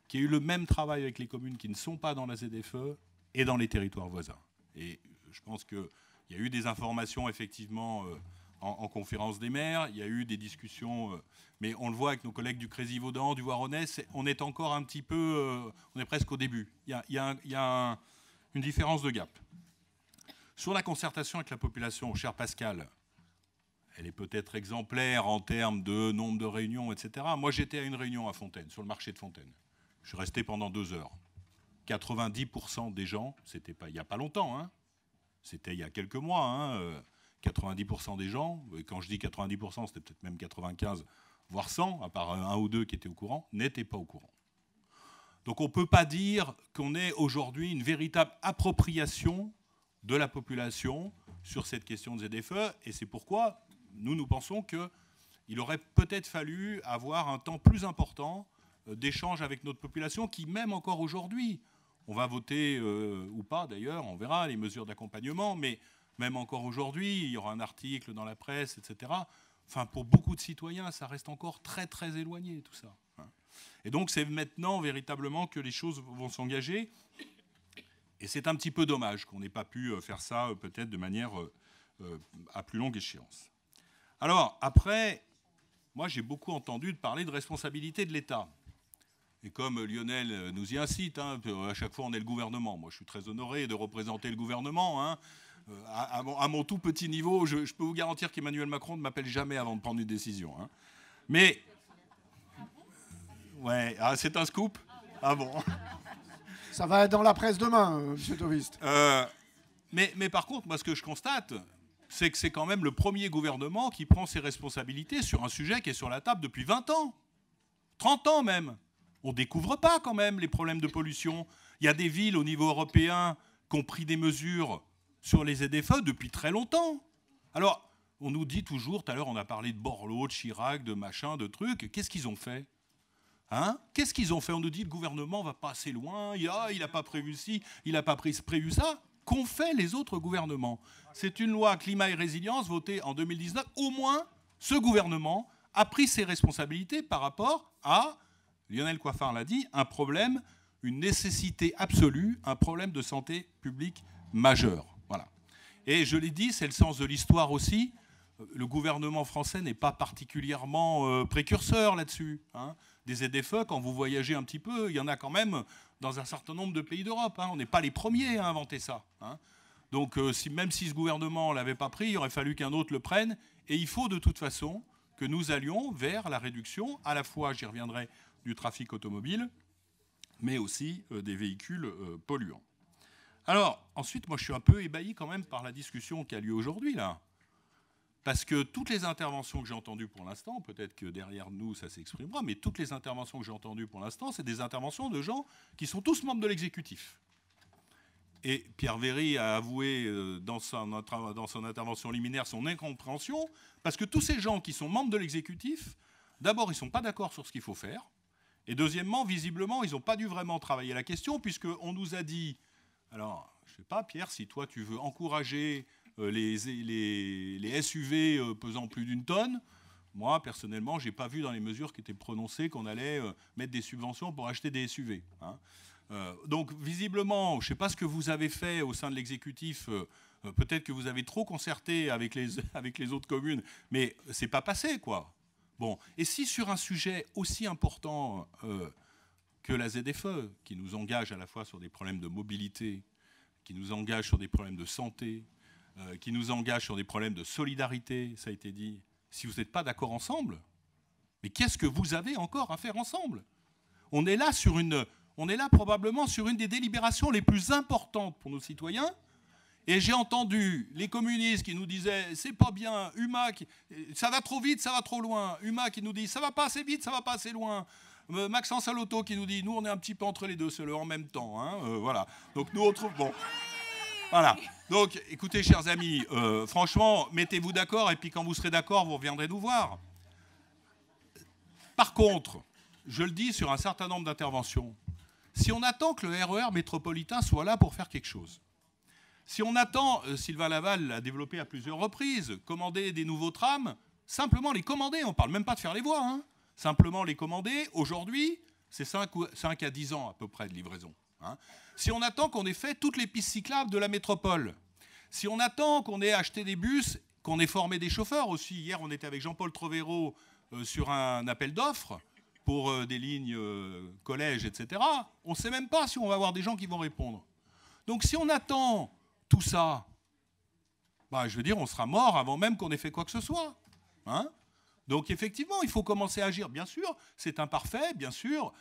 Speaker 11: qu'il y ait eu le même travail avec les communes qui ne sont pas dans la ZFE et dans les territoires voisins. Et je pense qu'il y a eu des informations effectivement en conférence des maires, il y a eu des discussions, mais on le voit avec nos collègues du Crécy-Vaudan, du Voironnais, on est encore un petit peu, on est presque au début. Il y a une différence de gap. Sur la concertation avec la population, cher Pascal, elle est peut-être exemplaire en termes de nombre de réunions, etc. Moi, j'étais à une réunion à Fontaine, sur le marché de Fontaine. Je suis resté pendant 2 heures. 90% des gens, c'était pas il n'y a pas longtemps, hein, c'était il y a quelques mois, hein, 90% des gens, et quand je dis 90%, c'était peut-être même 95, voire 100, à part un ou deux qui étaient au courant, n'étaient pas au courant. Donc on ne peut pas dire qu'on ait aujourd'hui une véritable appropriation de la population sur cette question de ZFE, et c'est pourquoi nous pensons qu'il aurait peut-être fallu avoir un temps plus important d'échange avec notre population qui, même encore aujourd'hui, on va voter ou pas d'ailleurs, on verra les mesures d'accompagnement, mais même encore aujourd'hui, il y aura un article dans la presse, etc. Enfin, pour beaucoup de citoyens, ça reste encore très très éloigné tout ça. Et donc c'est maintenant véritablement que les choses vont s'engager. Et c'est un petit peu dommage qu'on n'ait pas pu faire ça peut-être de manière à plus longue échéance. Alors après, moi j'ai beaucoup entendu parler de responsabilité de l'État. Et comme Lionel nous y incite, hein, à chaque fois on est le gouvernement. Moi je suis très honoré de représenter le gouvernement. Hein. À mon tout petit niveau, je peux vous garantir qu'Emmanuel Macron ne m'appelle jamais avant de prendre une décision. Hein. Mais... Ouais, ah, c'est un scoop? Ah bon.
Speaker 2: Ça va être dans la presse demain, M. Tovist.
Speaker 11: Mais par contre, moi ce que je constate, c'est que c'est quand même le premier gouvernement qui prend ses responsabilités sur un sujet qui est sur la table depuis 20 ans. 30 ans même. On ne découvre pas quand même les problèmes de pollution. Il y a des villes au niveau européen qui ont pris des mesures sur les ZFE depuis très longtemps. Alors, on nous dit toujours, tout à l'heure on a parlé de Borloo, de Chirac, de machin, de trucs. Qu'est-ce qu'ils ont fait? Hein? Qu'est-ce qu'ils ont fait? On nous dit le gouvernement va pas assez loin, il n'a pas prévu ci, il n'a pas prévu ça. Qu'ont fait les autres gouvernements? C'est une loi climat et résilience votée en 2019. Au moins, ce gouvernement a pris ses responsabilités par rapport à, Lionel Coiffard l'a dit, un problème, une nécessité absolue, un problème de santé publique majeur. Voilà. Et je l'ai dit, c'est le sens de l'histoire aussi. Le gouvernement français n'est pas particulièrement précurseur là-dessus. Hein. Des ZFE, quand vous voyagez un petit peu, il y en a quand même dans un certain nombre de pays d'Europe. Hein. On n'est pas les premiers à inventer ça. Hein. Donc même si ce gouvernement ne l'avait pas pris, il aurait fallu qu'un autre le prenne. Et il faut de toute façon que nous allions vers la réduction, à la fois, j'y reviendrai, du trafic automobile, mais aussi des véhicules polluants. Alors, ensuite, moi je suis un peu ébahi quand même par la discussion qui a lieu aujourd'hui là. Parce que toutes les interventions que j'ai entendues pour l'instant, peut-être que derrière nous ça s'exprimera, mais toutes les interventions que j'ai entendues pour l'instant, c'est des interventions de gens qui sont tous membres de l'exécutif. Et Pierre Véry a avoué dans son intervention liminaire son incompréhension, parce que tous ces gens qui sont membres de l'exécutif, d'abord ils ne sont pas d'accord sur ce qu'il faut faire, et deuxièmement, visiblement, ils n'ont pas dû vraiment travailler la question, puisqu'on nous a dit, alors je ne sais pas Pierre, si toi tu veux encourager les SUV pesant plus d'1 tonne. Moi, personnellement, je n'ai pas vu dans les mesures qui étaient prononcées qu'on allait mettre des subventions pour acheter des SUV. Hein. Donc, visiblement, je ne sais pas ce que vous avez fait au sein de l'exécutif. Peut-être que vous avez trop concerté avec les autres communes, mais ce n'est pas passé, quoi. Bon. Et si sur un sujet aussi important que la ZFE, qui nous engage à la fois sur des problèmes de mobilité, qui nous engage sur des problèmes de santé, qui nous engage sur des problèmes de solidarité, ça a été dit. Si vous n'êtes pas d'accord ensemble, mais qu'est-ce que vous avez encore à faire ensemble? On est là probablement sur une des délibérations les plus importantes pour nos citoyens. Et j'ai entendu les communistes qui nous disaient c'est pas bien, ça va trop vite, ça va trop loin. UMA qui nous dit ça va pas assez vite, ça va pas assez loin. Maxence Salotto qui nous dit nous on est un petit peu entre les deux, c'est le en même temps. Hein, voilà. Donc nous on trouve bon. Voilà. Donc, écoutez, chers amis, franchement, mettez-vous d'accord et puis quand vous serez d'accord, vous reviendrez nous voir. Par contre, je le dis sur un certain nombre d'interventions, Si on attend que le RER métropolitain soit là pour faire quelque chose, si on attend, Sylvain Laval l'a développé à plusieurs reprises, commander des nouveaux trams, simplement les commander, on ne parle même pas de faire les voies, hein. Simplement les commander, aujourd'hui, c'est 5 à 10 ans à peu près de livraison. Hein. Si on attend qu'on ait fait toutes les pistes cyclables de la métropole, si on attend qu'on ait acheté des bus, qu'on ait formé des chauffeurs aussi, hier on était avec Jean-Paul Trovero sur un appel d'offres pour des lignes collège, etc., on ne sait même pas si on va avoir des gens qui vont répondre. Donc si on attend tout ça, bah, je veux dire, on sera mort avant même qu'on ait fait quoi que ce soit. Hein. Donc effectivement, il faut commencer à agir. Bien sûr, c'est imparfait, bien sûr,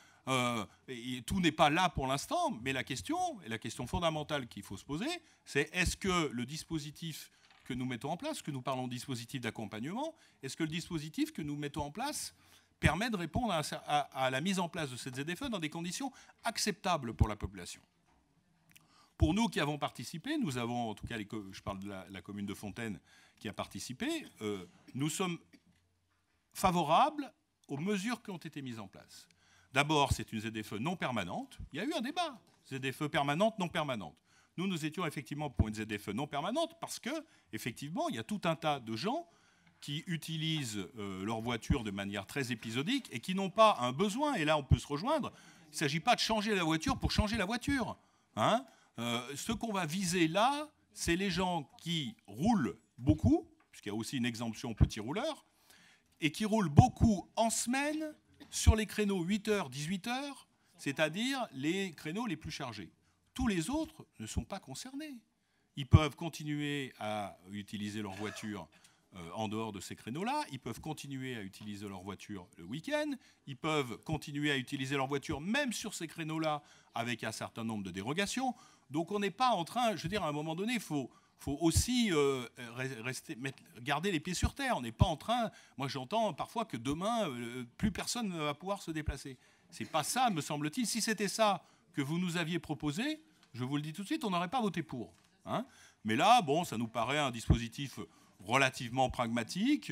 Speaker 11: et tout n'est pas là pour l'instant, mais la question fondamentale qu'il faut se poser, c'est est-ce que le dispositif que nous mettons en place, que nous parlons de dispositif d'accompagnement, est-ce que le dispositif que nous mettons en place permet de répondre à la mise en place de cette ZFE dans des conditions acceptables pour la population? Pour nous qui avons participé, nous avons, en tout cas, je parle de la commune de Fontaine qui a participé, nous sommes favorables aux mesures qui ont été mises en place. D'abord, c'est une ZFE non permanente. Il y a eu un débat, ZFE permanente, non permanente. Nous étions effectivement pour une ZFE non permanente parce que, effectivement, il y a tout un tas de gens qui utilisent leur voiture de manière très épisodique et qui n'ont pas un besoin, et là on peut se rejoindre, il ne s'agit pas de changer la voiture pour changer la voiture. Hein. Ce qu'on va viser là, c'est les gens qui roulent beaucoup, puisqu'il y a aussi une exemption petit rouleur, et qui roulent beaucoup en semaine sur les créneaux 8h, 18h, c'est-à-dire les créneaux les plus chargés. Tous les autres ne sont pas concernés. Ils peuvent continuer à utiliser leur voiture en dehors de ces créneaux-là, ils peuvent continuer à utiliser leur voiture le week-end, ils peuvent continuer à utiliser leur voiture même sur ces créneaux-là avec un certain nombre de dérogations. Donc on n'est pas en train, je veux dire, à un moment donné, il faut aussi garder les pieds sur terre. On n'est pas en train, moi j'entends parfois que demain, plus personne ne va pouvoir se déplacer. C'est pas ça, me semble-t-il. Si c'était ça que vous nous aviez proposé, je vous le dis tout de suite, on n'aurait pas voté pour. Hein. Mais là, bon, ça nous paraît un dispositif relativement pragmatique,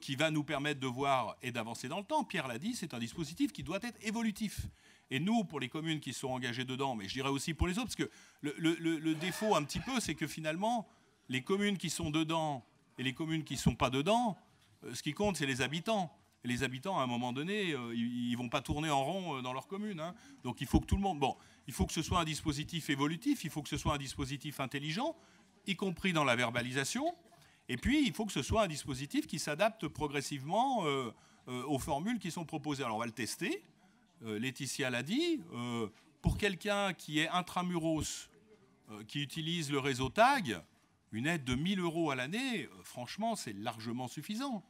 Speaker 11: qui va nous permettre de voir et d'avancer dans le temps. Pierre l'a dit, c'est un dispositif qui doit être évolutif. Et nous, pour les communes qui sont engagées dedans, mais je dirais aussi pour les autres, parce que le défaut un petit peu, c'est que finalement, les communes qui sont dedans et les communes qui ne sont pas dedans, ce qui compte, c'est les habitants. Et les habitants, à un moment donné, ils ne vont pas tourner en rond dans leur commune. Hein. Donc il faut que tout le monde... Bon, il faut que ce soit un dispositif évolutif, il faut que ce soit un dispositif intelligent, y compris dans la verbalisation. Et puis, il faut que ce soit un dispositif qui s'adapte progressivement aux formules qui sont proposées. Alors, on va le tester. Laetitia l'a dit. Pour quelqu'un qui est intramuros, qui utilise le réseau TAG, une aide de 1 000 € à l'année, franchement, c'est largement suffisant.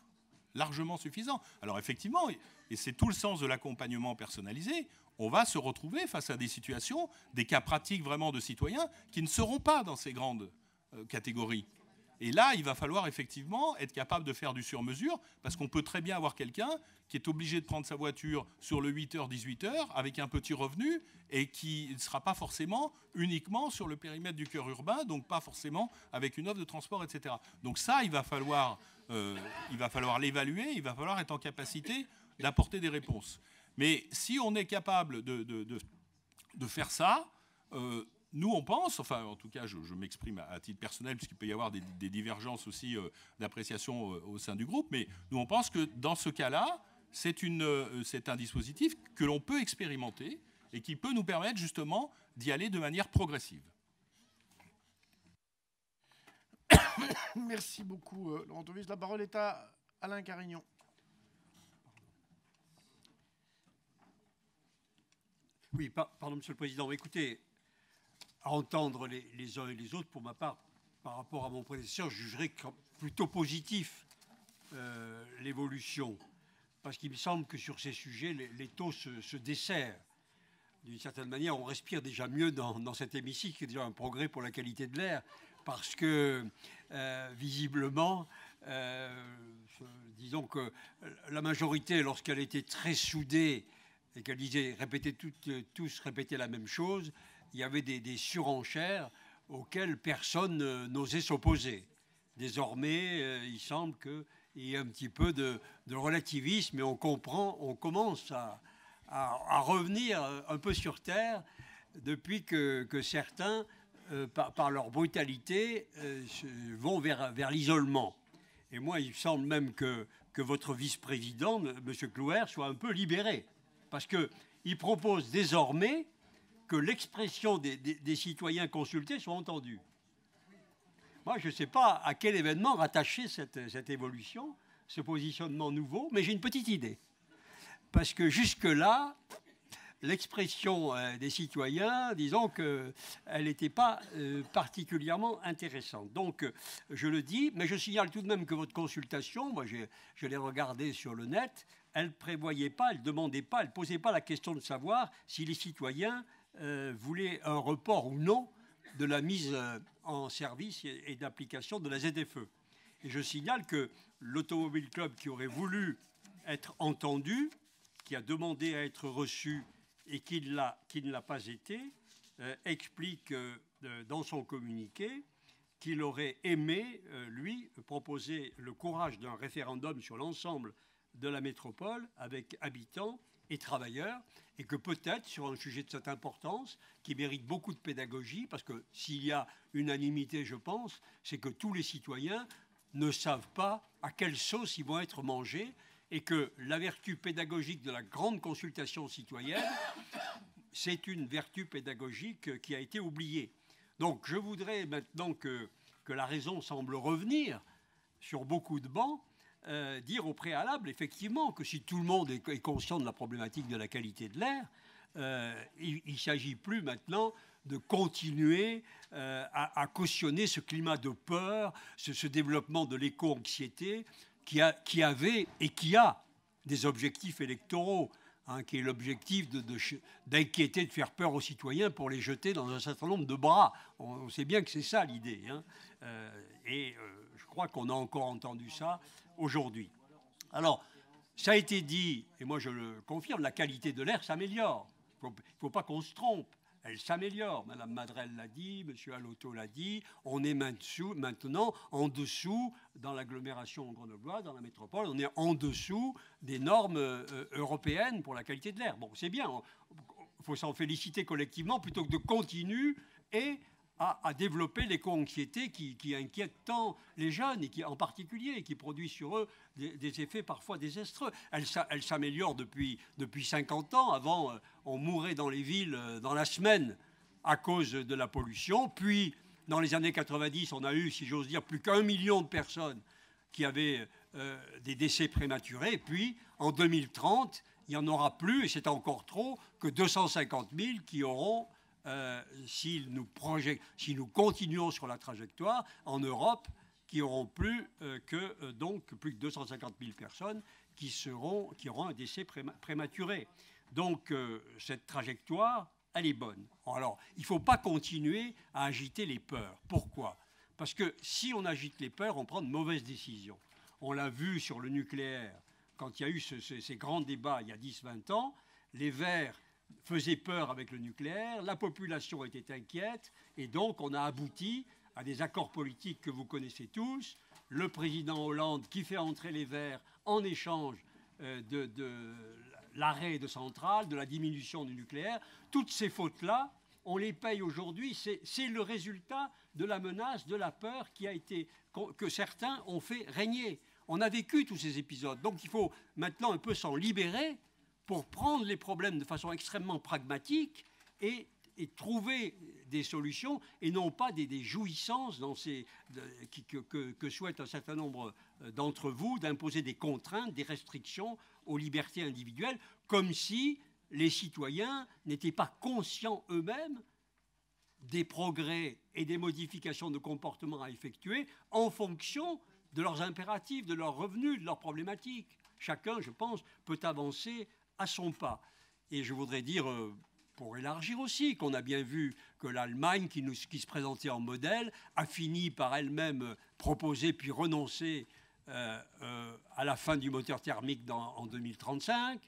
Speaker 11: Largement suffisant. Alors, effectivement, et c'est tout le sens de l'accompagnement personnalisé, on va se retrouver face à des situations, des cas pratiques vraiment de citoyens qui ne seront pas dans ces grandes catégories. Et là, il va falloir effectivement être capable de faire du sur-mesure, parce qu'on peut très bien avoir quelqu'un qui est obligé de prendre sa voiture sur le 8h, 18h, avec un petit revenu, et qui ne sera pas forcément uniquement sur le périmètre du cœur urbain, donc pas forcément avec une offre de transport, etc. Donc ça, il va falloir l'évaluer, il va falloir être en capacité d'apporter des réponses. Mais si on est capable de faire ça... nous, on pense, enfin, en tout cas, je m'exprime à titre personnel, puisqu'il peut y avoir des divergences aussi d'appréciation au sein du groupe, mais nous, on pense que dans ce cas-là, c'est un dispositif que l'on peut expérimenter et qui peut nous permettre justement d'y aller de manière progressive.
Speaker 2: Merci beaucoup, Laurent Tovis. La parole est à Alain Carignon.
Speaker 3: Oui, pardon, Monsieur le Président. Écoutez, à entendre les uns et les autres, pour ma part, par rapport à mon prédécesseur, je jugerais plutôt positif l'évolution. Parce qu'il me semble que sur ces sujets, l'étau se desserre. D'une certaine manière, on respire déjà mieux dans cet hémicycle, qui est déjà un progrès pour la qualité de l'air, parce que, visiblement, disons que la majorité, lorsqu'elle était très soudée, et qu'elle disait tous répétaient la même chose, il y avait des surenchères auxquelles personne n'osait s'opposer. Désormais, il semble qu'il y ait un petit peu de relativisme et on commence à revenir un peu sur Terre depuis que certains, par leur brutalité, vont vers l'isolement. Et moi, il me semble même que votre vice-président, M. Clouer, soit un peu libéré. Parce qu'il propose désormais que l'expression des citoyens consultés soit entendue. Moi, je ne sais pas à quel événement rattacher cette évolution, ce positionnement nouveau, mais j'ai une petite idée. Parce que jusque-là, l'expression des citoyens, disons qu'elle n'était pas particulièrement intéressante. Donc, je le dis, mais je signale tout de même que votre consultation, moi je l'ai regardée sur le net, elle ne prévoyait pas, elle ne demandait pas, elle ne posait pas la question de savoir si les citoyens voulaient un report ou non de la mise en service et d'application de la ZFE. Et je signale que l'Automobile Club qui aurait voulu être entendu, qui a demandé à être reçu et qui ne l'a pas été, explique dans son communiqué qu'il aurait aimé, lui, proposer le courage d'un référendum sur l'ensemble de la métropole avec habitants et travailleurs, et que peut-être sur un sujet de cette importance, qui mérite beaucoup de pédagogie, parce que s'il y a unanimité, je pense, c'est que tous les citoyens ne savent pas à quelle sauce ils vont être mangés, et que la vertu pédagogique de la grande consultation citoyenne, c'est une vertu pédagogique qui a été oubliée. Donc je voudrais maintenant que la raison semble revenir sur beaucoup de bancs, dire au préalable, effectivement, que si tout le monde est conscient de la problématique de la qualité de l'air, il ne s'agit plus maintenant de continuer à cautionner ce climat de peur, ce développement de l'éco-anxiété qui avait et qui a des objectifs électoraux, qui est l'objectif d'inquiéter, de faire peur aux citoyens pour les jeter dans un certain nombre de bras. On sait bien que c'est ça l'idée. Je crois qu'on a encore entendu ça aujourd'hui. Alors, ça a été dit, et moi je le confirme, la qualité de l'air s'améliore. Il ne faut pas qu'on se trompe. Elle s'améliore. Madame Madrelle l'a dit, Monsieur Alotto l'a dit. On est maintenant en dessous, dans l'agglomération grenobloise, dans la métropole, on est en dessous des normes européennes pour la qualité de l'air. Bon, c'est bien. Il faut s'en féliciter collectivement plutôt que de continuer et à développer l'éco-anxiété qui inquiète tant les jeunes, et qui, en particulier, qui produit sur eux des effets parfois désastreux. Elle s'améliore depuis 50 ans. Avant, on mourait dans les villes dans la semaine à cause de la pollution. Puis, dans les années 90, on a eu, si j'ose dire, plus qu'1 million de personnes qui avaient des décès prématurés. Et puis, en 2030, il n'y en aura plus, et c'est encore trop, que 250 000 qui auront... si nous continuons sur la trajectoire en Europe, qui auront plus que 250 000 personnes qui auront un décès prématuré. Donc cette trajectoire, elle est bonne. Alors, il ne faut pas continuer à agiter les peurs. Pourquoi ? Parce que si on agite les peurs, on prend de mauvaises décisions. On l'a vu sur le nucléaire, quand il y a eu ces grands débats il y a 10-20 ans, les Verts faisait peur avec le nucléaire, la population était inquiète, et donc on a abouti à des accords politiques que vous connaissez tous. Le président Hollande qui fait entrer les Verts en échange de l'arrêt de centrales, de la diminution du nucléaire. Toutes ces fautes-là, on les paye aujourd'hui. C'est le résultat de la menace, de la peur que certains ont fait régner. On a vécu tous ces épisodes, donc il faut maintenant un peu s'en libérer pour prendre les problèmes de façon extrêmement pragmatique et trouver des solutions, et non pas des jouissances que souhaitent un certain nombre d'entre vous, d'imposer des contraintes, des restrictions aux libertés individuelles, comme si les citoyens n'étaient pas conscients eux-mêmes des progrès et des modifications de comportement à effectuer en fonction de leurs impératifs, de leurs revenus, de leurs problématiques. Chacun, je pense, peut avancer à son pas. Et je voudrais dire, pour élargir aussi, qu'on a bien vu que l'Allemagne, qui se présentait en modèle, a fini par elle-même proposer puis renoncer à la fin du moteur thermique en 2035,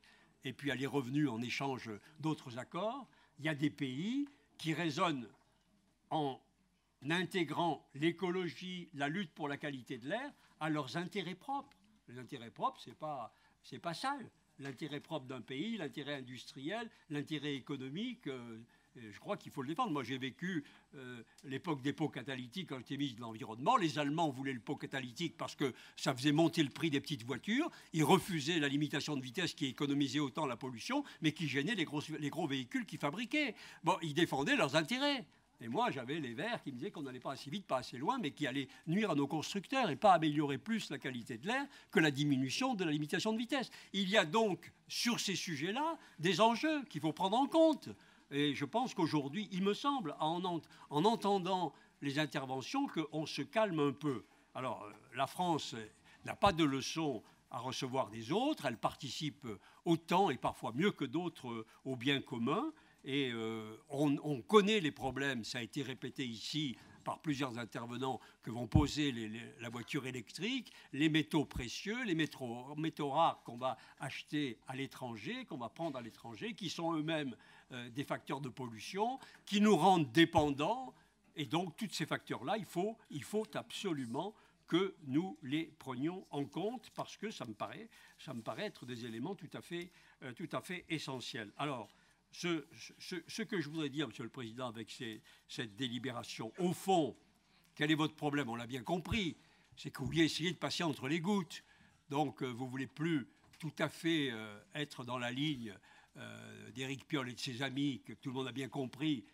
Speaker 3: et puis elle est revenue en échange d'autres accords. Il y a des pays qui raisonnent en intégrant l'écologie, la lutte pour la qualité de l'air à leurs intérêts propres. Les intérêts propres, c'est pas sale. l'intérêt propre d'un pays, l'intérêt industriel, l'intérêt économique. Je crois qu'il faut le défendre. Moi, j'ai vécu l'époque des pots catalytiques quand j'étais ministre de l'Environnement. Les Allemands voulaient le pot catalytique parce que ça faisait monter le prix des petites voitures. Ils refusaient la limitation de vitesse qui économisait autant la pollution, mais qui gênait les gros véhicules qu'ils fabriquaient. Bon, ils défendaient leurs intérêts. Et moi, j'avais les Verts qui me disaient qu'on n'allait pas assez vite, pas assez loin, mais qui allaient nuire à nos constructeurs et pas améliorer plus la qualité de l'air que la diminution de la limitation de vitesse. Il y a donc, sur ces sujets-là, des enjeux qu'il faut prendre en compte. Et je pense qu'aujourd'hui, il me semble, en entendant les interventions, qu'on se calme un peu. Alors, la France n'a pas de leçons à recevoir des autres. Elle participe autant et parfois mieux que d'autres au bien commun. Et on connaît les problèmes, ça a été répété ici par plusieurs intervenants, que vont poser la voiture électrique, les métaux précieux, les métaux rares qu'on va acheter à l'étranger, qu'on va prendre à l'étranger, qui sont eux-mêmes des facteurs de pollution, qui nous rendent dépendants. Et donc, tous ces facteurs-là, il faut absolument que nous les prenions en compte, parce que ça me paraît être des éléments tout à fait essentiels. Alors, ce que je voudrais dire, Monsieur le Président, avec cette délibération, au fond, quel est votre problème? On l'a bien compris, c'est que vous vouliez essayer de passer entre les gouttes. Donc, vous ne voulez plus tout à fait être dans la ligne d'Éric Piolle et de ses amis, que tout le monde a bien compris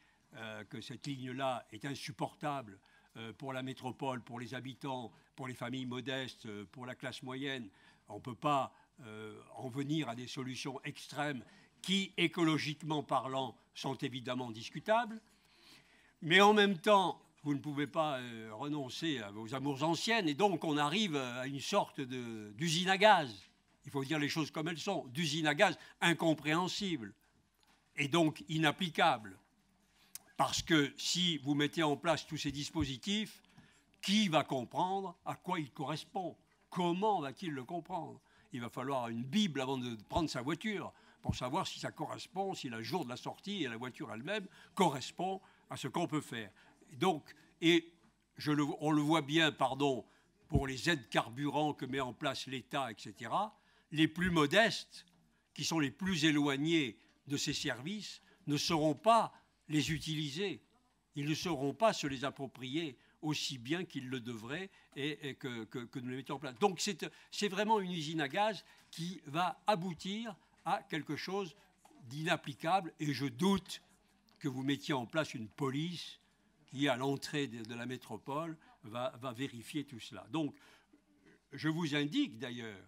Speaker 3: que cette ligne-là est insupportable pour la métropole, pour les habitants, pour les familles modestes, pour la classe moyenne. On ne peut pas en venir à des solutions extrêmes qui, écologiquement parlant, sont évidemment discutables. Mais en même temps, vous ne pouvez pas renoncer à vos amours anciennes. Et donc, on arrive à une sorte d'usine à gaz. Il faut dire les choses comme elles sont. D'usine à gaz incompréhensible et donc inapplicable. Parce que si vous mettez en place tous ces dispositifs, qui va comprendre à quoi il correspond? Comment va-t-il le comprendre? Il va falloir une Bible avant de prendre sa voiture pour savoir si ça correspond, si le jour de la sortie et la voiture elle-même correspond à ce qu'on peut faire. Donc, on le voit bien, pour les aides carburant que met en place l'État, etc., les plus modestes, qui sont les plus éloignés de ces services, ne sauront pas les utiliser. Ils ne sauront pas se les approprier aussi bien qu'ils le devraient et que nous les mettons en place. Donc, c'est vraiment une usine à gaz qui va aboutir à quelque chose d'inapplicable, et je doute que vous mettiez en place une police qui, à l'entrée de la métropole, va vérifier tout cela. Donc, je vous indique d'ailleurs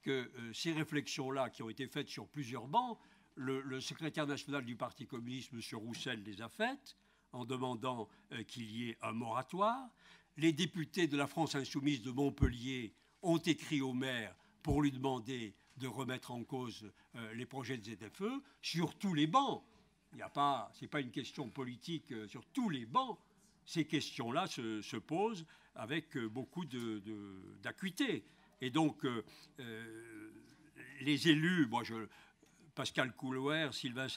Speaker 3: que ces réflexions-là, qui ont été faites sur plusieurs bancs, le secrétaire national du Parti communiste, M. Roussel, les a faites, en demandant qu'il y ait un moratoire. Les députés de la France insoumise de Montpellier ont écrit au maire pour lui demander de remettre en cause les projets de ZFE sur tous les bancs. Ce n'est pas une question politique sur tous les bancs. Ces questions-là se posent avec beaucoup d'acuité. Et donc, les élus, Pascal Coulouer, Sylvain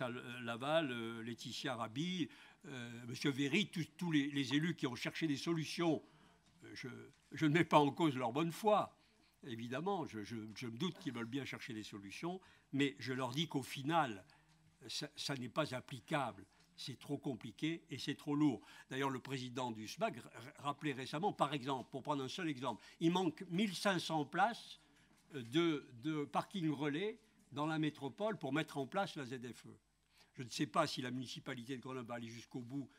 Speaker 3: Laval, Laetitia Raby, M. Véry, tous les élus qui ont cherché des solutions, je ne mets pas en cause leur bonne foi. Évidemment, je me doute qu'ils veulent bien chercher des solutions, mais je leur dis qu'au final, ça n'est pas applicable. C'est trop compliqué et c'est trop lourd. D'ailleurs, le président du SMAC rappelait récemment, par exemple, pour prendre un seul exemple, il manque 1500 places de parking relais dans la métropole pour mettre en place la ZFE. Je ne sais pas si la municipalité de Grenoble va aller jusqu'au bout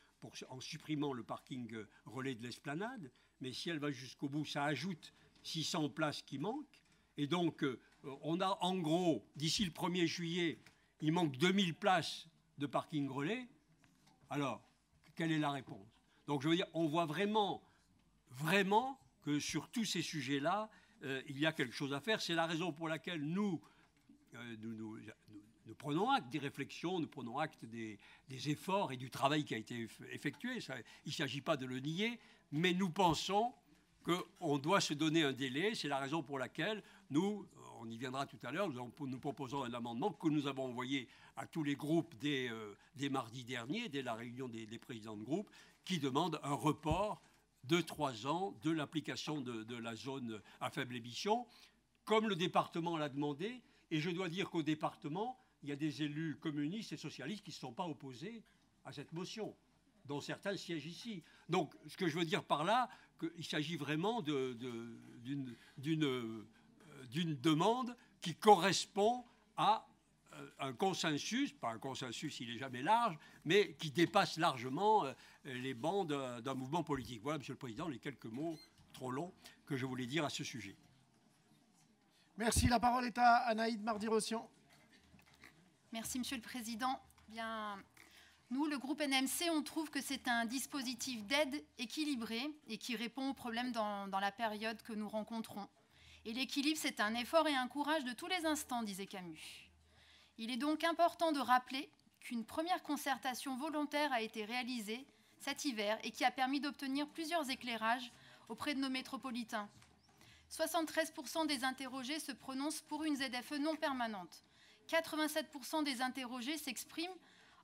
Speaker 3: en supprimant le parking relais de l'Esplanade, mais si elle va jusqu'au bout, ça ajoute 600 places qui manquent. Et donc, on a en gros, d'ici le 1er juillet, il manque 2000 places de parking relais. Alors, quelle est la réponse? Donc, je veux dire, on voit vraiment que sur tous ces sujets-là, il y a quelque chose à faire. C'est la raison pour laquelle nous prenons acte des réflexions, nous prenons acte des efforts et du travail qui a été effectué. Il ne s'agit pas de le nier, mais nous pensons qu'on doit se donner un délai. C'est la raison pour laquelle on y viendra tout à l'heure, nous proposons un amendement que nous avons envoyé à tous les groupes dès mardi dernier, dès la réunion des présidents de groupe, qui demande un report de 3 ans de l'application de la zone à faible émission, comme le département l'a demandé Et je dois dire qu'au département, il y a des élus communistes et socialistes qui ne sont pas opposés à cette motion, dont certains siègent ici. Donc, ce que je veux dire par là, qu'il s'agit vraiment d'une demande qui correspond à un consensus, pas un consensus, il n'est jamais large, mais qui dépasse largement les bancs d'un mouvement politique. Voilà, Monsieur le Président, les quelques mots trop longs que je voulais dire à ce sujet.
Speaker 2: Merci. La parole est à Anaïde Mardy-Rossian.
Speaker 12: Merci, Monsieur le Président. Bien, nous, le groupe NMC, on trouve que c'est un dispositif d'aide équilibré et qui répond aux problèmes dans la période que nous rencontrons. Et l'équilibre, c'est un effort et un courage de tous les instants, disait Camus. Il est donc important de rappeler qu'une première concertation volontaire a été réalisée cet hiver et qui a permis d'obtenir plusieurs éclairages auprès de nos métropolitains. 73% des interrogés se prononcent pour une ZFE non permanente. 87% des interrogés s'expriment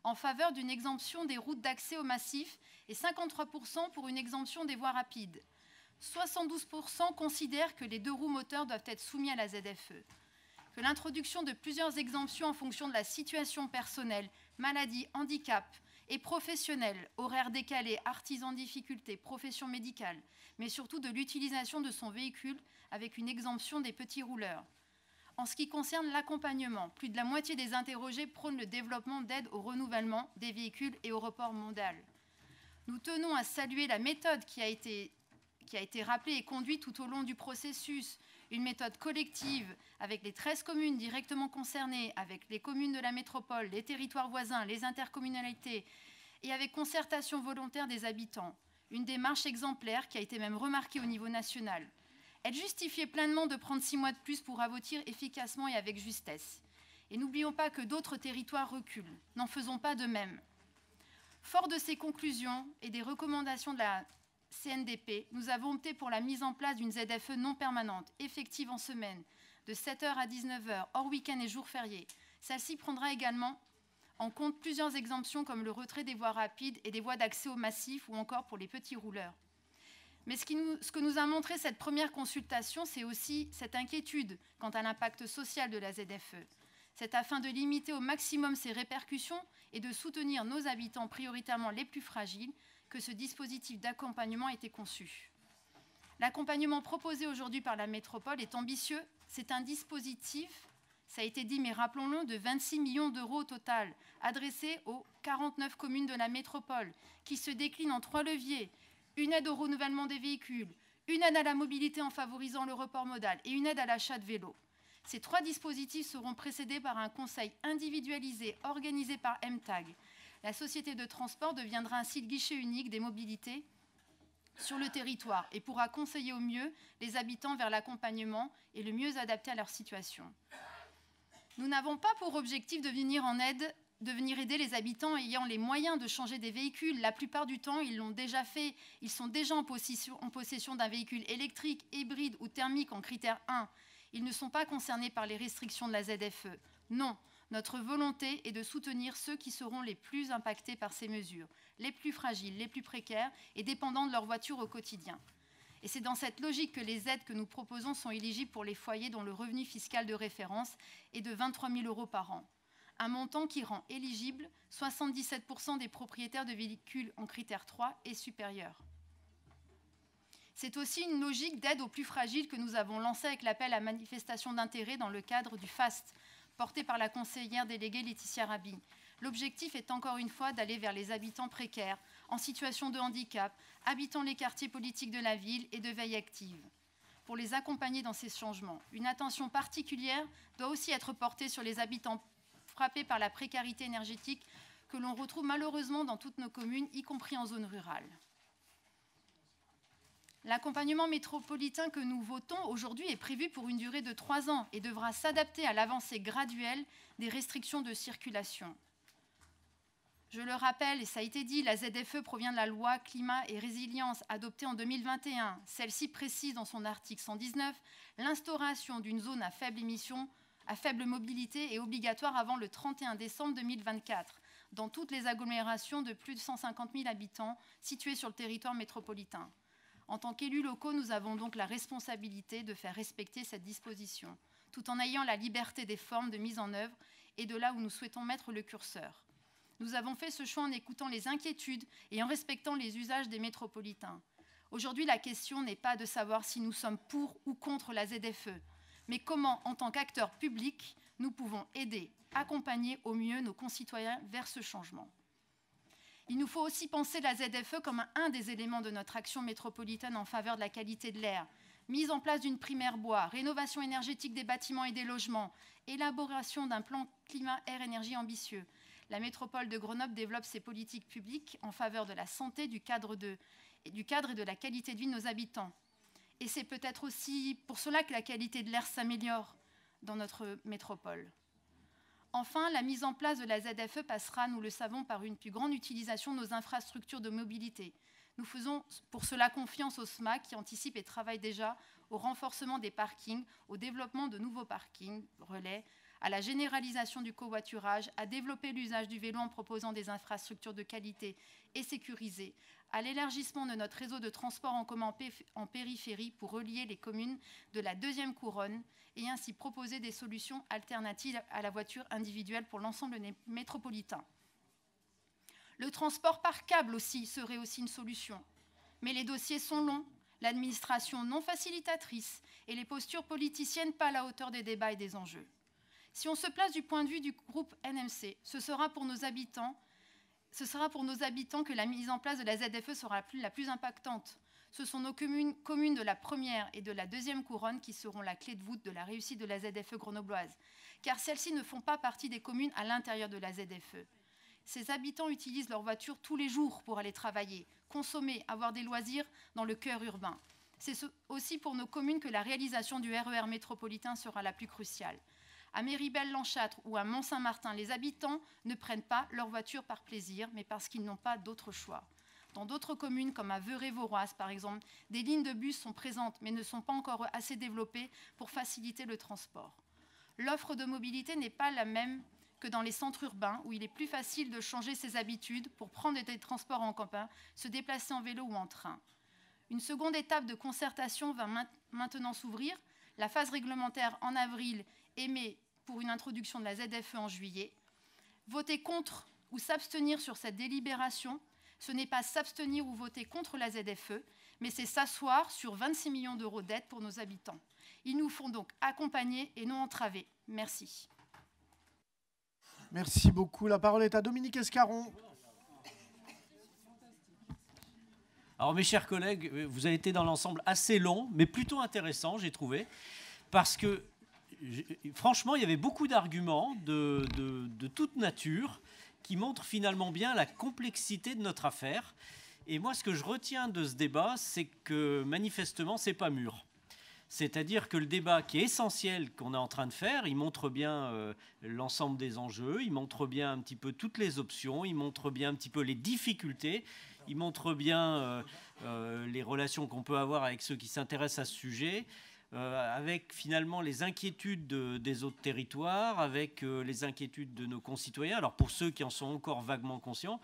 Speaker 12: en faveur d'une exemption des routes d'accès au massif et 53% pour une exemption des voies rapides. 72% considèrent que les deux roues moteurs doivent être soumis à la ZFE. Que l'introduction de plusieurs exemptions en fonction de la situation personnelle, maladie, handicap et professionnelle, horaires décalés, artisans en difficulté, profession médicale, mais surtout de l'utilisation de son véhicule avec une exemption des petits rouleurs. En ce qui concerne l'accompagnement, plus de la moitié des interrogés prônent le développement d'aide au renouvellement des véhicules et au report modal. Nous tenons à saluer la méthode qui a été rappelée et conduite tout au long du processus, une méthode collective avec les 13 communes directement concernées, avec les communes de la métropole, les territoires voisins, les intercommunalités, et avec concertation volontaire des habitants. Une démarche exemplaire qui a été même remarquée au niveau national. Elle justifiait pleinement de prendre 6 mois de plus pour aboutir efficacement et avec justesse. Et n'oublions pas que d'autres territoires reculent. N'en faisons pas de même. Fort de ces conclusions et des recommandations de la CNDP, nous avons opté pour la mise en place d'une ZFE non permanente, effective en semaine, de 7h à 19h, hors week-end et jours fériés. Celle-ci prendra également en compte plusieurs exemptions comme le retrait des voies rapides et des voies d'accès au massif ou encore pour les petits rouleurs. Mais ce que nous a montré cette première consultation, c'est aussi cette inquiétude quant à l'impact social de la ZFE. C'est afin de limiter au maximum ses répercussions et de soutenir nos habitants, prioritairement les plus fragiles, que ce dispositif d'accompagnement a été conçu. L'accompagnement proposé aujourd'hui par la métropole est ambitieux. C'est un dispositif, ça a été dit, mais rappelons-le, de 26 millions d'euros au total, adressé aux 49 communes de la métropole, qui se décline en 3 leviers. Une aide au renouvellement des véhicules, une aide à la mobilité en favorisant le report modal et une aide à l'achat de vélos. Ces 3 dispositifs seront précédés par un conseil individualisé organisé par MTAG. La société de transport deviendra ainsi le guichet unique des mobilités sur le territoire et pourra conseiller au mieux les habitants vers l'accompagnement et le mieux adapté à leur situation. Nous n'avons pas pour objectif de venir aider les habitants ayant les moyens de changer des véhicules. La plupart du temps, ils l'ont déjà fait. Ils sont déjà en possession d'un véhicule électrique, hybride ou thermique en critère 1. Ils ne sont pas concernés par les restrictions de la ZFE. Non. Notre volonté est de soutenir ceux qui seront les plus impactés par ces mesures, les plus fragiles, les plus précaires et dépendants de leur voiture au quotidien. Et c'est dans cette logique que les aides que nous proposons sont éligibles pour les foyers dont le revenu fiscal de référence est de 23 000 € par an. Un montant qui rend éligible 77% des propriétaires de véhicules en critère 3 et supérieur. C'est aussi une logique d'aide aux plus fragiles que nous avons lancée avec l'appel à manifestation d'intérêt dans le cadre du FAST, porté par la conseillère déléguée Laetitia Rabi. L'objectif est encore une fois d'aller vers les habitants précaires, en situation de handicap, habitant les quartiers politiques de la ville et de veille active, pour les accompagner dans ces changements. Une attention particulière doit aussi être portée sur les habitants frappés par la précarité énergétique que l'on retrouve malheureusement dans toutes nos communes, y compris en zone rurale. L'accompagnement métropolitain que nous votons aujourd'hui est prévu pour une durée de 3 ans et devra s'adapter à l'avancée graduelle des restrictions de circulation. Je le rappelle, et ça a été dit, la ZFE provient de la loi Climat et Résilience adoptée en 2021. Celle-ci précise dans son article 119 l'instauration d'une zone à faible émission, à faible mobilité est obligatoire avant le 31 décembre 2024 dans toutes les agglomérations de plus de 150 000 habitants situées sur le territoire métropolitain. En tant qu'élus locaux, nous avons donc la responsabilité de faire respecter cette disposition. tout en ayant la liberté des formes de mise en œuvre et de là où nous souhaitons mettre le curseur. Nous avons fait ce choix en écoutant les inquiétudes et en respectant les usages des métropolitains. Aujourd'hui, la question n'est pas de savoir si nous sommes pour ou contre la ZFE, mais comment, en tant qu'acteurs publics, nous pouvons aider, accompagner au mieux nos concitoyens vers ce changement. Il nous faut aussi penser la ZFE comme un des éléments de notre action métropolitaine en faveur de la qualité de l'air. Mise en place d'une primaire bois, rénovation énergétique des bâtiments et des logements, élaboration d'un plan climat-air-énergie ambitieux. La métropole de Grenoble développe ses politiques publiques en faveur de la santé, du cadre et de la qualité de vie de nos habitants. Et c'est peut-être aussi pour cela que la qualité de l'air s'améliore dans notre métropole. Enfin, la mise en place de la ZFE passera, nous le savons, par une plus grande utilisation de nos infrastructures de mobilité. Nous faisons pour cela confiance au SMAC qui anticipe et travaille déjà au renforcement des parkings, au développement de nouveaux parkings, relais, à la généralisation du covoiturage, à développer l'usage du vélo en proposant des infrastructures de qualité et sécurisées, à l'élargissement de notre réseau de transport en commun en périphérie pour relier les communes de la deuxième couronne et ainsi proposer des solutions alternatives à la voiture individuelle pour l'ensemble des métropolitains. Le transport par câble aussi serait aussi une solution. Mais les dossiers sont longs, l'administration non facilitatrice et les postures politiciennes pas à la hauteur des débats et des enjeux. Si on se place du point de vue du groupe NMC, ce sera pour nos habitants que la mise en place de la ZFE sera la plus impactante. Ce sont nos communes de la première et de la deuxième couronne qui seront la clé de voûte de la réussite de la ZFE grenobloise, car celles-ci ne font pas partie des communes à l'intérieur de la ZFE. Ces habitants utilisent leur voiture tous les jours pour aller travailler, consommer, avoir des loisirs dans le cœur urbain. C'est aussi pour nos communes que la réalisation du RER métropolitain sera la plus cruciale. À Méribel-Lanchâtre ou à Mont-Saint-Martin, les habitants ne prennent pas leur voiture par plaisir, mais parce qu'ils n'ont pas d'autre choix. Dans d'autres communes, comme à Veurey-Vauroise par exemple, des lignes de bus sont présentes, mais ne sont pas encore assez développées pour faciliter le transport. L'offre de mobilité n'est pas la même que dans les centres urbains, où il est plus facile de changer ses habitudes pour prendre des transports en commun, se déplacer en vélo ou en train. Une seconde étape de concertation va maintenant s'ouvrir. La phase réglementaire en avril et mai pour une introduction de la ZFE en juillet. Voter contre ou s'abstenir sur cette délibération, ce n'est pas s'abstenir ou voter contre la ZFE, mais c'est s'asseoir sur 26 millions d'euros d'aide pour nos habitants. Ils nous font donc accompagner et non entraver. Merci.
Speaker 2: Merci beaucoup. La parole est à Dominique Escaron.
Speaker 13: Alors mes chers collègues, vous avez été dans l'ensemble assez long, mais plutôt intéressant, j'ai trouvé, parce que franchement, il y avait beaucoup d'arguments de toute nature qui montrent finalement bien la complexité de notre affaire. Et moi, ce que je retiens de ce débat, c'est que manifestement, c'est pas mûr. C'est-à-dire que le débat qui est essentiel qu'on est en train de faire, il montre bien l'ensemble des enjeux, il montre bien un petit peu toutes les options, il montre bien un petit peu les difficultés, il montre bien les relations qu'on peut avoir avec ceux qui s'intéressent à ce sujet, avec finalement les inquiétudes des autres territoires, avec les inquiétudes de nos concitoyens, alors pour ceux qui en sont encore vaguement conscients.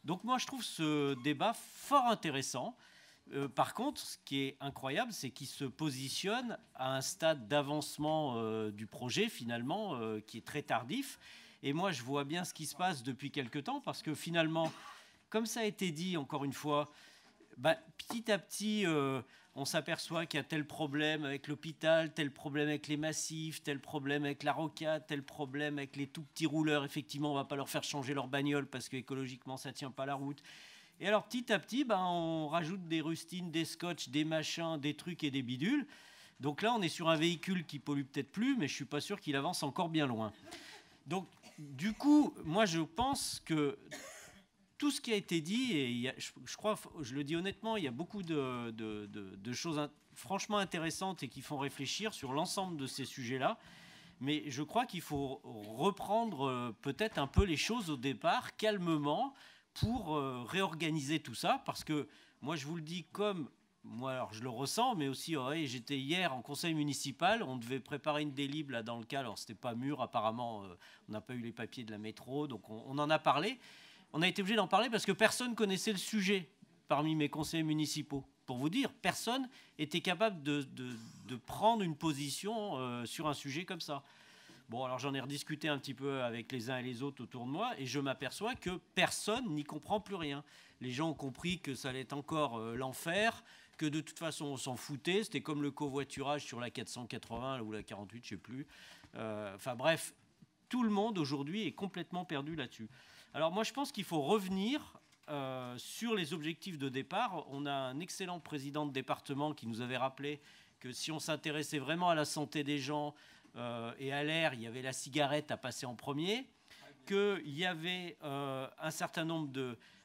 Speaker 13: Donc moi, je trouve ce débat fort intéressant. Par contre, ce qui est incroyable, c'est qu'il se positionne à un stade d'avancement du projet, finalement, qui est très tardif. Et moi, je vois bien ce qui se passe depuis quelque temps, parce que finalement, comme ça a été dit, encore une fois, petit à petit, on s'aperçoit qu'il y a tel problème avec l'hôpital, tel problème avec les massifs, tel problème avec la rocade, tel problème avec les tout petits rouleurs. Effectivement, on ne va pas leur faire changer leur bagnole parce qu'écologiquement, ça ne tient pas la route. Et alors, petit à petit, on rajoute des rustines, des scotch, des machins, des trucs et des bidules. Donc là, on est sur un véhicule qui pollue peut-être plus, mais je ne suis pas sûr qu'il avance encore bien loin. Donc, du coup, moi, je pense que tout ce qui a été dit, et je crois, je le dis honnêtement, il y a beaucoup de choses franchement intéressantes et qui font réfléchir sur l'ensemble de ces sujets-là. Mais je crois qu'il faut reprendre peut-être un peu les choses au départ, calmement, pour réorganiser tout ça. Parce que moi, je vous le dis comme moi, alors je le ressens, mais aussi, j'étais hier en conseil municipal, on devait préparer une délib là dans le cas, alors c'était pas mûr, apparemment, on n'a pas eu les papiers de la métro, donc on en a parlé. On a été obligé d'en parler parce que personne connaissait le sujet parmi mes conseillers municipaux. pour vous dire, personne était capable de prendre une position sur un sujet comme ça. Bon, alors j'en ai rediscuté un petit peu avec les uns et les autres autour de moi, et je m'aperçois que personne n'y comprend plus rien. Les gens ont compris que ça allait être encore l'enfer, que de toute façon on s'en foutait, c'était comme le covoiturage sur la 480 ou la 48, je ne sais plus. Enfin bref, tout le monde aujourd'hui est complètement perdu là-dessus. Alors moi je pense qu'il faut revenir sur les objectifs de départ. On a un excellent président de département qui nous avait rappelé que si on s'intéressait vraiment à la santé des gens et à l'air, il y avait la cigarette à passer en premier, qu'il y avait un certain nombre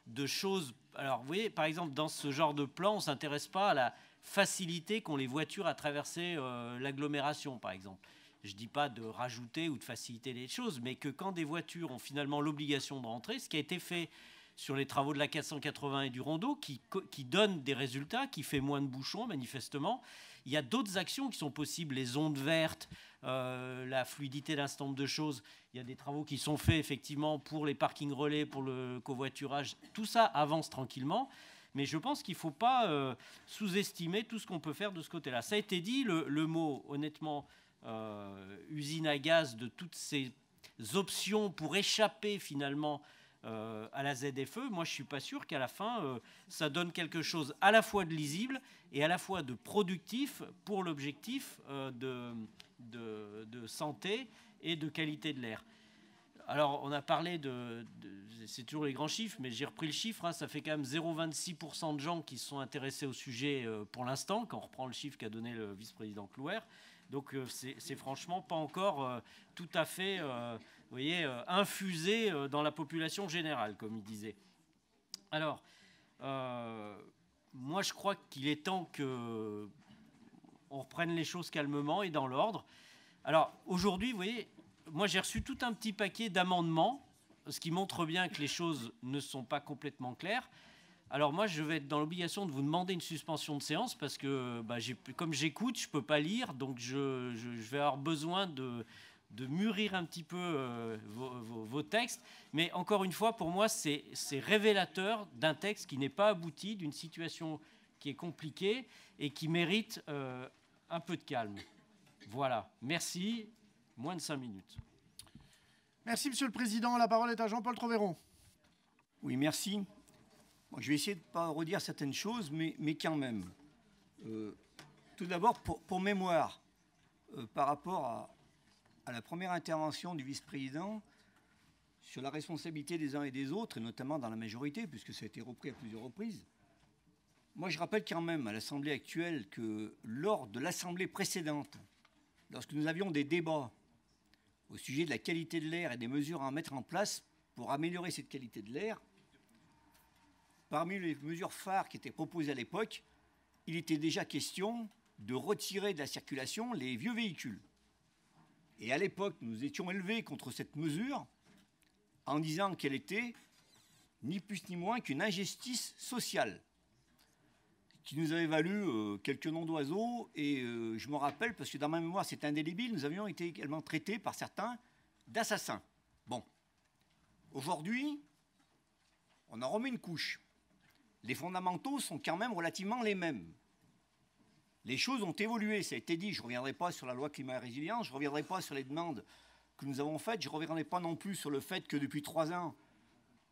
Speaker 13: de choses. Alors, vous voyez, par exemple, dans ce genre de plan, on ne s'intéresse pas à la facilité qu'ont les voitures à traverser l'agglomération, par exemple. Je ne dis pas de rajouter ou de faciliter les choses, mais que quand des voitures ont finalement l'obligation de rentrer, ce qui a été fait sur les travaux de la 480 et du Rondeau, qui donne des résultats, qui fait moins de bouchons, manifestement. Il y a d'autres actions qui sont possibles, les ondes vertes, la fluidité d'un certain nombre de choses. Il y a des travaux qui sont faits, effectivement, pour les parkings relais, pour le covoiturage. Tout ça avance tranquillement, mais je pense qu'il ne faut pas sous-estimer tout ce qu'on peut faire de ce côté-là. Ça a été dit, le mot, honnêtement, usine à gaz, de toutes ces options pour échapper, finalement, à la ZFE, moi je ne suis pas sûr qu'à la fin ça donne quelque chose à la fois de lisible et à la fois de productif pour l'objectif de santé et de qualité de l'air. Alors on a parlé c'est toujours les grands chiffres, mais j'ai repris le chiffre, hein, ça fait quand même 0,26% de gens qui se sont intéressés au sujet pour l'instant, quand on reprend le chiffre qu'a donné le vice-président Clouer. Donc c'est franchement pas encore tout à fait vous voyez, infusé dans la population générale, comme il disait. Alors, moi je crois qu'il est temps qu'on reprenne les choses calmement et dans l'ordre. Alors aujourd'hui, vous voyez, moi j'ai reçu tout un petit paquet d'amendements, ce qui montre bien que les choses ne sont pas complètement claires. Alors moi, je vais être dans l'obligation de vous demander une suspension de séance parce que comme j'écoute, je ne peux pas lire, donc je vais avoir besoin de mûrir un petit peu vos textes. Mais encore une fois, pour moi, c'est révélateur d'un texte qui n'est pas abouti, d'une situation qui est compliquée et qui mérite un peu de calme. Voilà, merci. Moins de 5 minutes.
Speaker 2: Merci, Monsieur le Président. La parole est à Jean-Paul Troveron.
Speaker 14: Oui, merci. Bon, je vais essayer de ne pas redire certaines choses, mais quand même. Tout d'abord, pour mémoire, par rapport à la première intervention du vice-président sur la responsabilité des uns et des autres, et notamment dans la majorité, puisque ça a été repris à plusieurs reprises, moi je rappelle quand même à l'Assemblée actuelle que lors de l'Assemblée précédente, lorsque nous avions des débats au sujet de la qualité de l'air et des mesures à mettre en place pour améliorer cette qualité de l'air, parmi les mesures phares qui étaient proposées à l'époque, il était déjà question de retirer de la circulation les vieux véhicules. Et à l'époque, nous étions élevés contre cette mesure en disant qu'elle était ni plus ni moins qu'une injustice sociale qui nous avait valu quelques noms d'oiseaux. Et je me rappelle, parce que dans ma mémoire c'est indélébile, nous avions été également traités par certains d'assassins. Bon. Aujourd'hui, on en remet une couche. Les fondamentaux sont quand même relativement les mêmes. Les choses ont évolué, ça a été dit. Je ne reviendrai pas sur la loi climat et résilience, je ne reviendrai pas sur les demandes que nous avons faites, je ne reviendrai pas non plus sur le fait que depuis 3 ans,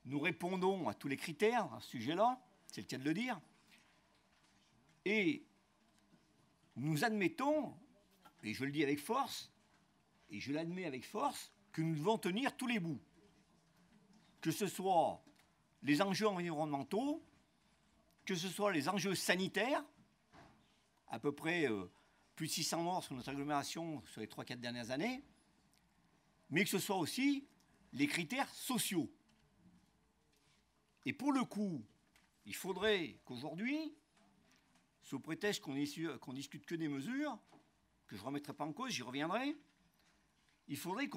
Speaker 14: nous répondons à tous les critères à ce sujet-là, c'est le cas de le dire. Et nous admettons, et je le dis avec force, et je l'admets avec force, que nous devons tenir tous les bouts. Que ce soit les enjeux environnementaux, que ce soit les enjeux sanitaires, à peu près plus de 600 morts sur notre agglomération sur les 3-4 dernières années, mais que ce soit aussi les critères sociaux. Et pour le coup, il faudrait qu'aujourd'hui, sous prétexte qu'on discute que des mesures, que je ne remettrai pas en cause, j'y reviendrai, il faudrait qu'on